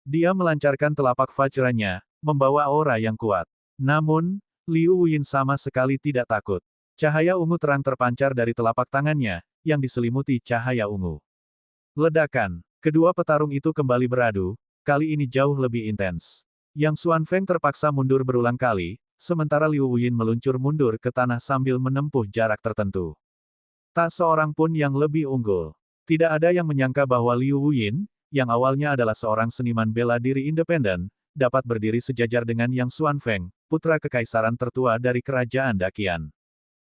Dia melancarkan telapak vajranya, membawa aura yang kuat. Namun, Liu Wuyin sama sekali tidak takut. Cahaya ungu terang terpancar dari telapak tangannya, yang diselimuti cahaya ungu. Ledakan. Kedua petarung itu kembali beradu, kali ini jauh lebih intens. Yang Xuanfeng terpaksa mundur berulang kali, sementara Liu Wuyin meluncur mundur ke tanah sambil menempuh jarak tertentu. Tak seorang pun yang lebih unggul. Tidak ada yang menyangka bahwa Liu Wuyin, yang awalnya adalah seorang seniman bela diri independen, dapat berdiri sejajar dengan Yang Xuanfeng, putra kekaisaran tertua dari kerajaan Daqian.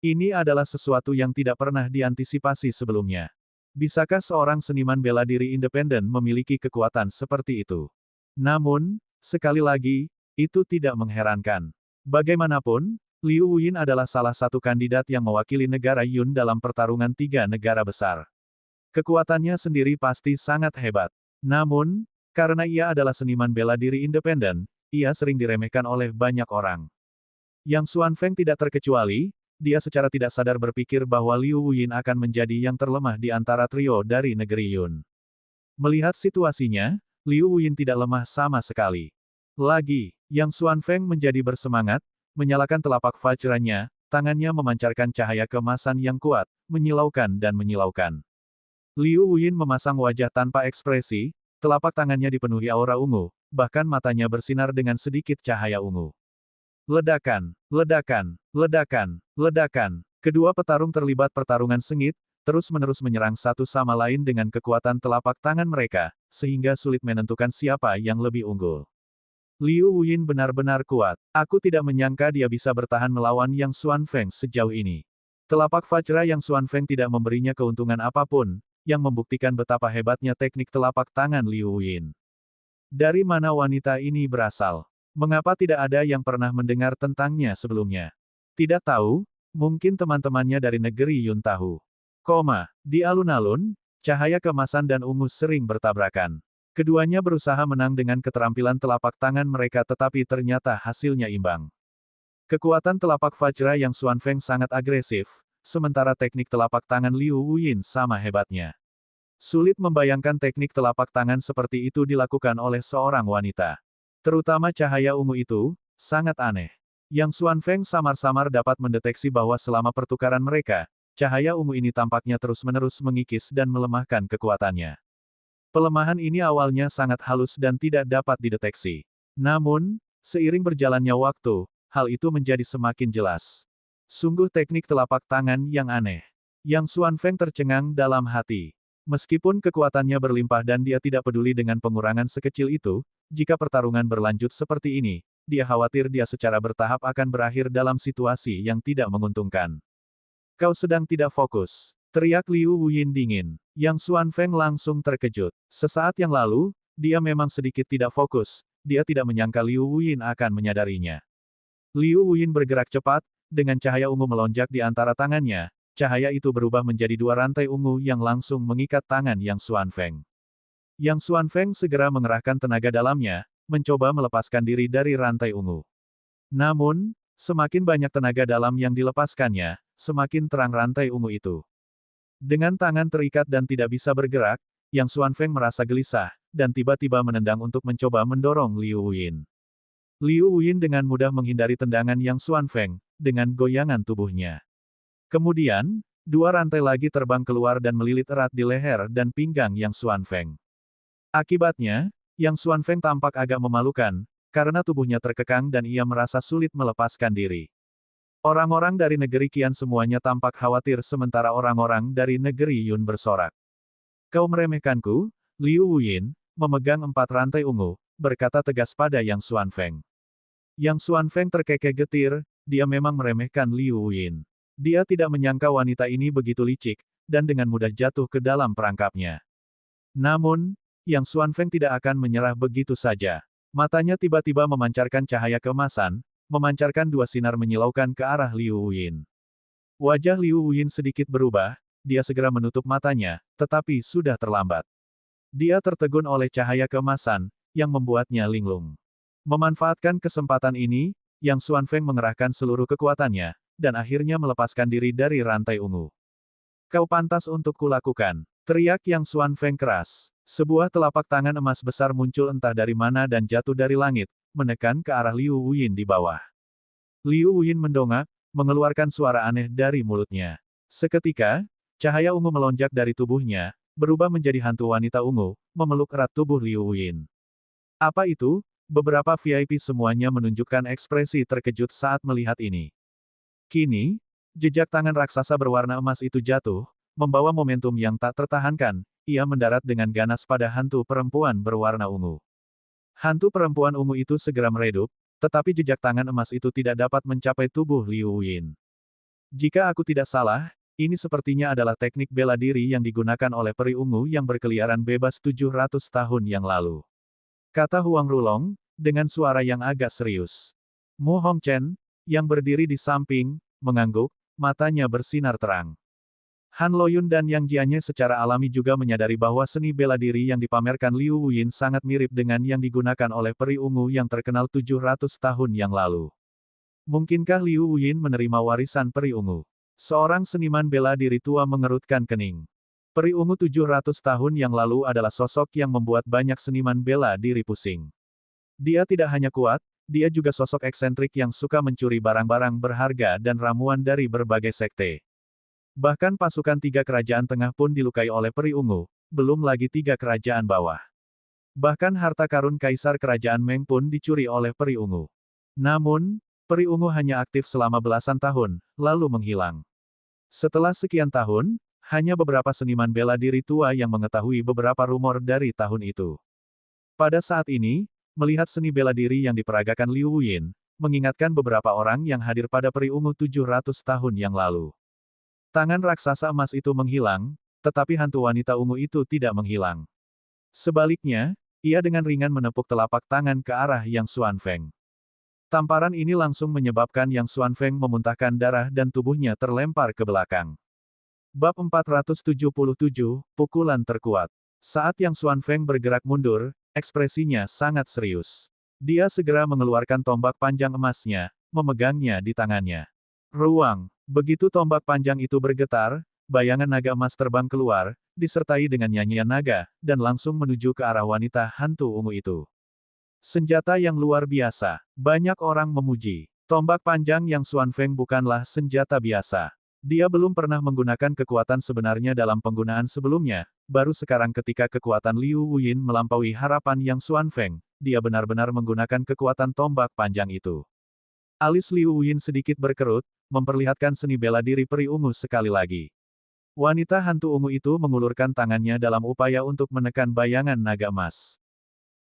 Ini adalah sesuatu yang tidak pernah diantisipasi sebelumnya. Bisakah seorang seniman bela diri independen memiliki kekuatan seperti itu? Namun, sekali lagi, itu tidak mengherankan. Bagaimanapun, Liu Wuyin adalah salah satu kandidat yang mewakili negara Yun dalam pertarungan 3 negara besar. Kekuatannya sendiri pasti sangat hebat. Namun, karena ia adalah seniman bela diri independen, ia sering diremehkan oleh banyak orang. Yang Xuanfeng tidak terkecuali, dia secara tidak sadar berpikir bahwa Liu Wuyin akan menjadi yang terlemah di antara trio dari negeri Yun. Melihat situasinya, Liu Wuyin tidak lemah sama sekali. Lagi, Yang Xuanfeng menjadi bersemangat, menyalakan telapak vajranya, tangannya memancarkan cahaya keemasan yang kuat, menyilaukan dan menyilaukan. Liu Wuyin memasang wajah tanpa ekspresi, telapak tangannya dipenuhi aura ungu, bahkan matanya bersinar dengan sedikit cahaya ungu. Ledakan, ledakan, ledakan, ledakan. Kedua petarung terlibat pertarungan sengit, terus-menerus menyerang satu sama lain dengan kekuatan telapak tangan mereka, sehingga sulit menentukan siapa yang lebih unggul. Liu Wuyin benar-benar kuat. Aku tidak menyangka dia bisa bertahan melawan Yang Xuanfeng sejauh ini. Telapak vajra Yang Xuanfeng tidak memberinya keuntungan apapun, yang membuktikan betapa hebatnya teknik telapak tangan Liu Wuyin. Dari mana wanita ini berasal? Mengapa tidak ada yang pernah mendengar tentangnya sebelumnya? Tidak tahu, mungkin teman-temannya dari negeri Yun tahu. Di alun-alun, cahaya keemasan dan ungu sering bertabrakan. Keduanya berusaha menang dengan keterampilan telapak tangan mereka tetapi ternyata hasilnya imbang. Kekuatan telapak vajra Yang Xuanfeng sangat agresif, sementara teknik telapak tangan Liu Wuyin sama hebatnya. Sulit membayangkan teknik telapak tangan seperti itu dilakukan oleh seorang wanita. Terutama cahaya ungu itu, sangat aneh. Yang Xuanfeng samar-samar dapat mendeteksi bahwa selama pertukaran mereka, cahaya ungu ini tampaknya terus-menerus mengikis dan melemahkan kekuatannya. Pelemahan ini awalnya sangat halus dan tidak dapat dideteksi. Namun, seiring berjalannya waktu, hal itu menjadi semakin jelas. Sungguh teknik telapak tangan yang aneh. Yang Xuanfeng tercengang dalam hati. Meskipun kekuatannya berlimpah dan dia tidak peduli dengan pengurangan sekecil itu, jika pertarungan berlanjut seperti ini, dia khawatir dia secara bertahap akan berakhir dalam situasi yang tidak menguntungkan. Kau sedang tidak fokus, teriak Liu Wuyin dingin. Yang Xuanfeng langsung terkejut. Sesaat yang lalu, dia memang sedikit tidak fokus, dia tidak menyangka Liu Wuyin akan menyadarinya. Liu Wuyin bergerak cepat, dengan cahaya ungu melonjak di antara tangannya, cahaya itu berubah menjadi 2 rantai ungu yang langsung mengikat tangan Yang Xuanfeng. Yang Xuanfeng segera mengerahkan tenaga dalamnya, mencoba melepaskan diri dari rantai ungu. Namun, semakin banyak tenaga dalam yang dilepaskannya, semakin terang rantai ungu itu. Dengan tangan terikat dan tidak bisa bergerak, Yang Xuanfeng merasa gelisah, dan tiba-tiba menendang untuk mencoba mendorong Liu Wuyin. Liu Wuyin dengan mudah menghindari tendangan Yang Xuanfeng, dengan goyangan tubuhnya. Kemudian, 2 rantai lagi terbang keluar dan melilit erat di leher dan pinggang Yang Xuanfeng. Akibatnya, Yang Xuanfeng tampak agak memalukan, karena tubuhnya terkekang dan ia merasa sulit melepaskan diri. Orang-orang dari negeri Qian semuanya tampak khawatir sementara orang-orang dari negeri Yun bersorak. Kau meremehkanku, Liu Wuyin, memegang 4 rantai ungu, berkata tegas pada Yang Xuanfeng. Yang Xuanfeng terkekeh getir, dia memang meremehkan Liu Wuyin. Dia tidak menyangka wanita ini begitu licik, dan dengan mudah jatuh ke dalam perangkapnya. Namun, Yang Xuanfeng tidak akan menyerah begitu saja. Matanya tiba-tiba memancarkan cahaya keemasan, memancarkan dua sinar menyilaukan ke arah Liu Wuyin. Wajah Liu Wuyin sedikit berubah, dia segera menutup matanya, tetapi sudah terlambat. Dia tertegun oleh cahaya keemasan, yang membuatnya linglung. Memanfaatkan kesempatan ini, Yang Xuanfeng mengerahkan seluruh kekuatannya, dan akhirnya melepaskan diri dari rantai ungu. Kau pantas untuk kulakukan, teriak Yang Xuanfeng keras. Sebuah telapak tangan emas besar muncul entah dari mana dan jatuh dari langit, menekan ke arah Liu Wuyin di bawah. Liu Wuyin mendongak, mengeluarkan suara aneh dari mulutnya. Seketika, cahaya ungu melonjak dari tubuhnya, berubah menjadi hantu wanita ungu, memeluk erat tubuh Liu Wuyin. Apa itu? Beberapa VIP semuanya menunjukkan ekspresi terkejut saat melihat ini. Kini, jejak tangan raksasa berwarna emas itu jatuh, membawa momentum yang tak tertahankan, ia mendarat dengan ganas pada hantu perempuan berwarna ungu. Hantu perempuan ungu itu segera meredup, tetapi jejak tangan emas itu tidak dapat mencapai tubuh Liu Wuyin. Jika aku tidak salah, ini sepertinya adalah teknik bela diri yang digunakan oleh peri ungu yang berkeliaran bebas 700 tahun yang lalu. Kata Huang Rulong, dengan suara yang agak serius. Mu Hongchen, yang berdiri di samping, mengangguk, matanya bersinar terang. Han Loyun dan Yang Jianye secara alami juga menyadari bahwa seni bela diri yang dipamerkan Liu Wuyin sangat mirip dengan yang digunakan oleh peri ungu yang terkenal 700 tahun yang lalu. Mungkinkah Liu Wuyin menerima warisan peri ungu? Seorang seniman bela diri tua mengerutkan kening. Peri ungu 700 tahun yang lalu adalah sosok yang membuat banyak seniman bela diri pusing. Dia tidak hanya kuat, dia juga sosok eksentrik yang suka mencuri barang-barang berharga dan ramuan dari berbagai sekte. Bahkan pasukan 3 kerajaan tengah pun dilukai oleh peri ungu, belum lagi 3 kerajaan bawah. Bahkan harta karun kaisar kerajaan Meng pun dicuri oleh peri ungu. Namun, peri ungu hanya aktif selama belasan tahun, lalu menghilang. Setelah sekian tahun, hanya beberapa seniman bela diri tua yang mengetahui beberapa rumor dari tahun itu. Pada saat ini, melihat seni bela diri yang diperagakan Liu Wuyin, mengingatkan beberapa orang yang hadir pada peri ungu 700 tahun yang lalu. Tangan raksasa emas itu menghilang, tetapi hantu wanita ungu itu tidak menghilang. Sebaliknya, ia dengan ringan menepuk telapak tangan ke arah Yang Xuanfeng. Tamparan ini langsung menyebabkan Yang Xuanfeng memuntahkan darah dan tubuhnya terlempar ke belakang. Bab 477, Pukulan Terkuat. Saat Yang Xuanfeng bergerak mundur, ekspresinya sangat serius. Dia segera mengeluarkan tombak panjang emasnya, memegangnya di tangannya. Ruang. Begitu tombak panjang itu bergetar, bayangan naga emas terbang keluar, disertai dengan nyanyian naga, dan langsung menuju ke arah wanita hantu ungu itu. Senjata yang luar biasa. Banyak orang memuji. Tombak panjang Yang Xuanfeng bukanlah senjata biasa. Dia belum pernah menggunakan kekuatan sebenarnya dalam penggunaan sebelumnya, baru sekarang ketika kekuatan Liu Wuyin melampaui harapan Yang Xuanfeng, dia benar-benar menggunakan kekuatan tombak panjang itu. Alis Liu Wuyin sedikit berkerut, memperlihatkan seni bela diri peri ungu sekali lagi. Wanita hantu ungu itu mengulurkan tangannya dalam upaya untuk menekan bayangan naga emas.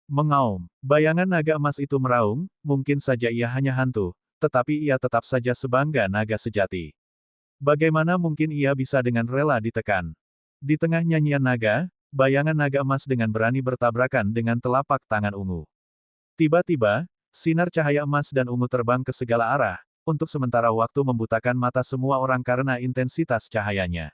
Mengaum, bayangan naga emas itu meraung, mungkin saja ia hanya hantu, tetapi ia tetap saja sebangga naga sejati. Bagaimana mungkin ia bisa dengan rela ditekan? Di tengah nyanyian naga, bayangan naga emas dengan berani bertabrakan dengan telapak tangan ungu. Tiba-tiba, sinar cahaya emas dan ungu terbang ke segala arah, untuk sementara waktu membutakan mata semua orang karena intensitas cahayanya.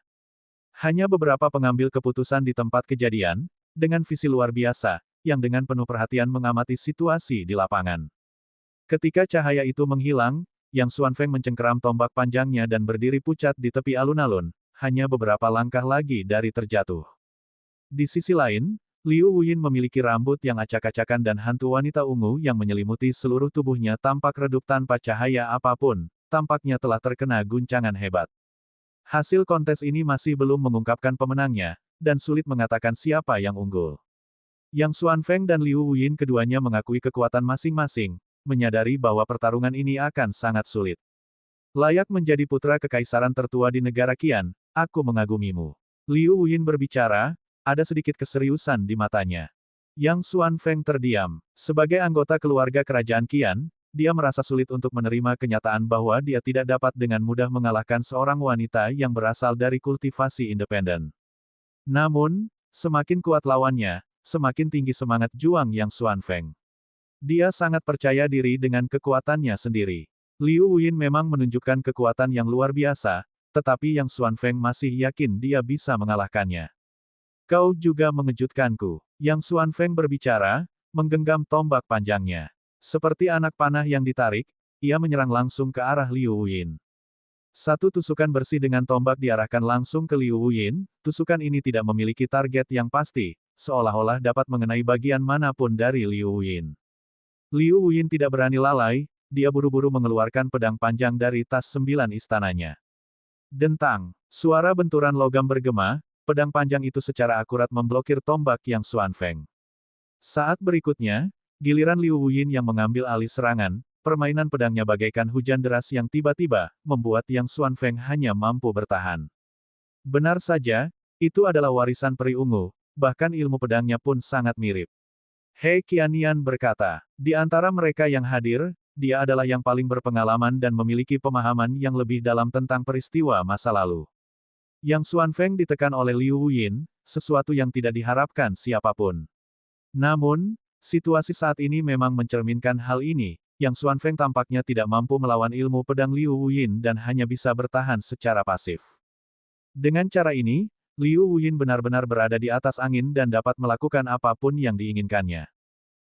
Hanya beberapa pengambil keputusan di tempat kejadian, dengan visi luar biasa, yang dengan penuh perhatian mengamati situasi di lapangan. Ketika cahaya itu menghilang, Yang Xuanfeng mencengkeram tombak panjangnya dan berdiri pucat di tepi alun-alun, hanya beberapa langkah lagi dari terjatuh. Di sisi lain, Liu Wuyin memiliki rambut yang acak-acakan dan hantu wanita ungu yang menyelimuti seluruh tubuhnya tampak redup tanpa cahaya apapun, tampaknya telah terkena guncangan hebat. Hasil kontes ini masih belum mengungkapkan pemenangnya, dan sulit mengatakan siapa yang unggul. Yang Xuanfeng dan Liu Wuyin keduanya mengakui kekuatan masing-masing, menyadari bahwa pertarungan ini akan sangat sulit. Layak menjadi putra kekaisaran tertua di negara Qian, aku mengagumimu. Liu Wuyin berbicara, ada sedikit keseriusan di matanya. Yang Xuanfeng terdiam. Sebagai anggota keluarga kerajaan Qian, dia merasa sulit untuk menerima kenyataan bahwa dia tidak dapat dengan mudah mengalahkan seorang wanita yang berasal dari kultivasi independen. Namun, semakin kuat lawannya, semakin tinggi semangat juang Yang Xuanfeng. Dia sangat percaya diri dengan kekuatannya sendiri. Liu Wuyin memang menunjukkan kekuatan yang luar biasa, tetapi Yang Xuanfeng masih yakin dia bisa mengalahkannya. Kau juga mengejutkanku. Yang Xuanfeng berbicara, menggenggam tombak panjangnya. Seperti anak panah yang ditarik, ia menyerang langsung ke arah Liu Wuyin. Satu tusukan bersih dengan tombak diarahkan langsung ke Liu Wuyin, tusukan ini tidak memiliki target yang pasti, seolah-olah dapat mengenai bagian manapun dari Liu Wuyin. Liu Wuyin tidak berani lalai, dia buru-buru mengeluarkan pedang panjang dari tas 9 istananya. Dentang, suara benturan logam bergema, pedang panjang itu secara akurat memblokir tombak Yang Xuanfeng. Saat berikutnya, giliran Liu Wuyin yang mengambil alih serangan, permainan pedangnya bagaikan hujan deras yang tiba-tiba, membuat Yang Xuanfeng hanya mampu bertahan. Benar saja, itu adalah warisan peri ungu, bahkan ilmu pedangnya pun sangat mirip. He Qiannian berkata, di antara mereka yang hadir, dia adalah yang paling berpengalaman dan memiliki pemahaman yang lebih dalam tentang peristiwa masa lalu. Yang Xuanfeng ditekan oleh Liu Wuyin, sesuatu yang tidak diharapkan siapapun. Namun, situasi saat ini memang mencerminkan hal ini. Yang Xuanfeng tampaknya tidak mampu melawan ilmu pedang Liu Wuyin dan hanya bisa bertahan secara pasif. Dengan cara ini, Liu Wuyin benar-benar berada di atas angin dan dapat melakukan apapun yang diinginkannya.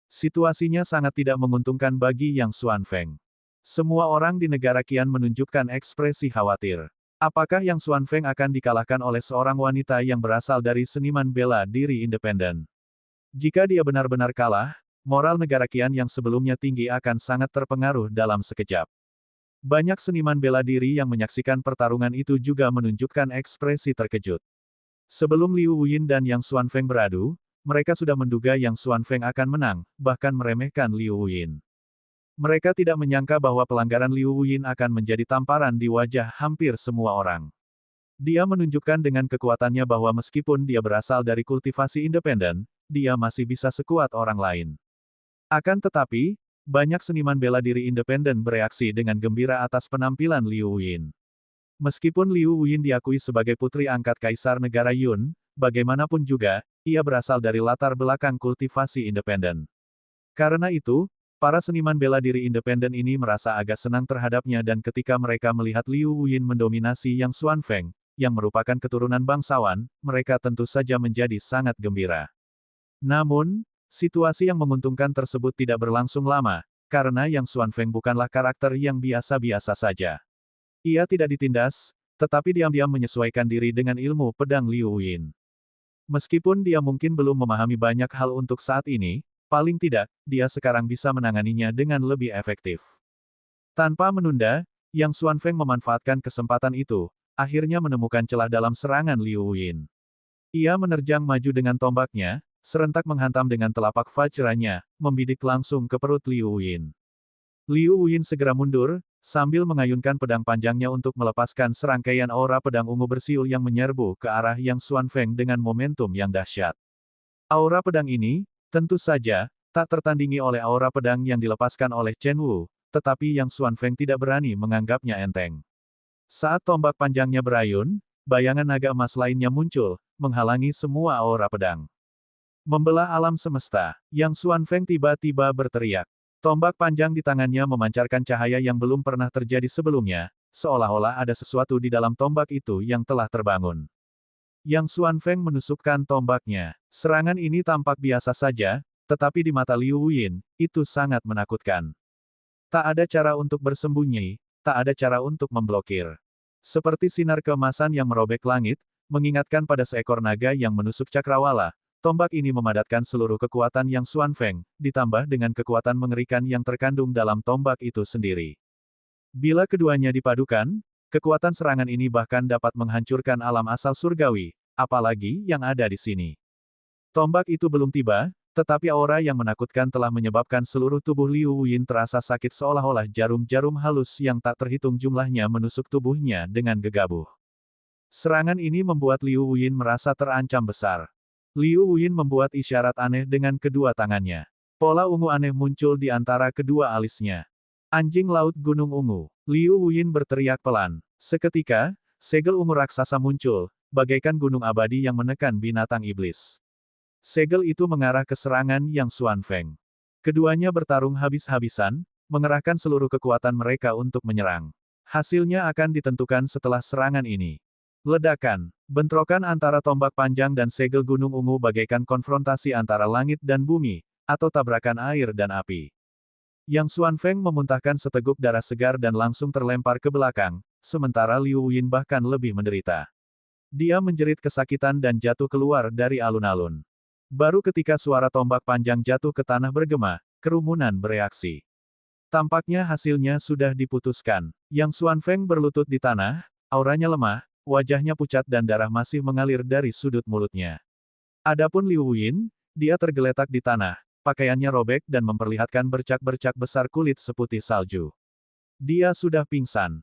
Situasinya sangat tidak menguntungkan bagi Yang Xuanfeng. Semua orang di negara Qian menunjukkan ekspresi khawatir. Apakah Yang Xuanfeng akan dikalahkan oleh seorang wanita yang berasal dari seniman bela diri independen? Jika dia benar-benar kalah, moral negara Qian yang sebelumnya tinggi akan sangat terpengaruh dalam sekejap. Banyak seniman bela diri yang menyaksikan pertarungan itu juga menunjukkan ekspresi terkejut. Sebelum Liu Wuyin dan Yang Xuanfeng beradu, mereka sudah menduga Yang Xuanfeng akan menang, bahkan meremehkan Liu Wuyin. Mereka tidak menyangka bahwa pelanggaran Liu Wuyin akan menjadi tamparan di wajah hampir semua orang. Dia menunjukkan dengan kekuatannya bahwa meskipun dia berasal dari kultivasi independen, dia masih bisa sekuat orang lain. Akan tetapi, banyak seniman bela diri independen bereaksi dengan gembira atas penampilan Liu Wuyin. Meskipun Liu Wuyin diakui sebagai putri angkat Kaisar Negara Yun, bagaimanapun juga, ia berasal dari latar belakang kultivasi independen. Karena itu, para seniman bela diri independen ini merasa agak senang terhadapnya dan ketika mereka melihat Liu Wuyin mendominasi Yang Xuanfeng, yang merupakan keturunan bangsawan, mereka tentu saja menjadi sangat gembira. Namun, situasi yang menguntungkan tersebut tidak berlangsung lama, karena Yang Xuanfeng bukanlah karakter yang biasa-biasa saja. Ia tidak ditindas, tetapi diam-diam menyesuaikan diri dengan ilmu pedang Liu Wuyin. Meskipun dia mungkin belum memahami banyak hal untuk saat ini, paling tidak, dia sekarang bisa menanganinya dengan lebih efektif. Tanpa menunda, Yang Xuanfeng memanfaatkan kesempatan itu, akhirnya menemukan celah dalam serangan Liu Wuyin. Ia menerjang maju dengan tombaknya, serentak menghantam dengan telapak vajranya, membidik langsung ke perut Liu Wuyin. Liu Wuyin segera mundur, sambil mengayunkan pedang panjangnya untuk melepaskan serangkaian aura pedang ungu bersiul yang menyerbu ke arah Yang Xuanfeng dengan momentum yang dahsyat. Aura pedang ini, tentu saja, tak tertandingi oleh aura pedang yang dilepaskan oleh Chen Wu, tetapi Yang Xuanfeng tidak berani menganggapnya enteng. Saat tombak panjangnya berayun, bayangan naga emas lainnya muncul, menghalangi semua aura pedang. Membelah alam semesta, Yang Xuanfeng tiba-tiba berteriak. Tombak panjang di tangannya memancarkan cahaya yang belum pernah terjadi sebelumnya, seolah-olah ada sesuatu di dalam tombak itu yang telah terbangun. Yang Xuanfeng menusukkan tombaknya. Serangan ini tampak biasa saja, tetapi di mata Liu Wuyin, itu sangat menakutkan. Tak ada cara untuk bersembunyi, tak ada cara untuk memblokir. Seperti sinar keemasan yang merobek langit, mengingatkan pada seekor naga yang menusuk cakrawala. Tombak ini memadatkan seluruh kekuatan Yang Xuanfeng, ditambah dengan kekuatan mengerikan yang terkandung dalam tombak itu sendiri. Bila keduanya dipadukan, kekuatan serangan ini bahkan dapat menghancurkan alam asal surgawi, apalagi yang ada di sini. Tombak itu belum tiba, tetapi aura yang menakutkan telah menyebabkan seluruh tubuh Liu Wuyin terasa sakit seolah-olah jarum-jarum halus yang tak terhitung jumlahnya menusuk tubuhnya dengan gegabah. Serangan ini membuat Liu Wuyin merasa terancam besar. Liu Wuyin membuat isyarat aneh dengan kedua tangannya. Pola ungu aneh muncul di antara kedua alisnya. Anjing laut gunung ungu. Liu Wuyin berteriak pelan. Seketika, segel ungu raksasa muncul, bagaikan gunung abadi yang menekan binatang iblis. Segel itu mengarah ke serangan Yang Xuanfeng. Keduanya bertarung habis-habisan, mengerahkan seluruh kekuatan mereka untuk menyerang. Hasilnya akan ditentukan setelah serangan ini. Ledakan, bentrokan antara tombak panjang dan segel gunung ungu bagaikan konfrontasi antara langit dan bumi, atau tabrakan air dan api. Yang Xuanfeng memuntahkan seteguk darah segar dan langsung terlempar ke belakang, sementara Liu Yin bahkan lebih menderita. Dia menjerit kesakitan dan jatuh keluar dari alun-alun. Baru ketika suara tombak panjang jatuh ke tanah bergema, kerumunan bereaksi. Tampaknya hasilnya sudah diputuskan. Yang Xuanfeng berlutut di tanah, auranya lemah, wajahnya pucat dan darah masih mengalir dari sudut mulutnya. Adapun Liu Yin, dia tergeletak di tanah, pakaiannya robek dan memperlihatkan bercak-bercak besar kulit seputih salju. Dia sudah pingsan.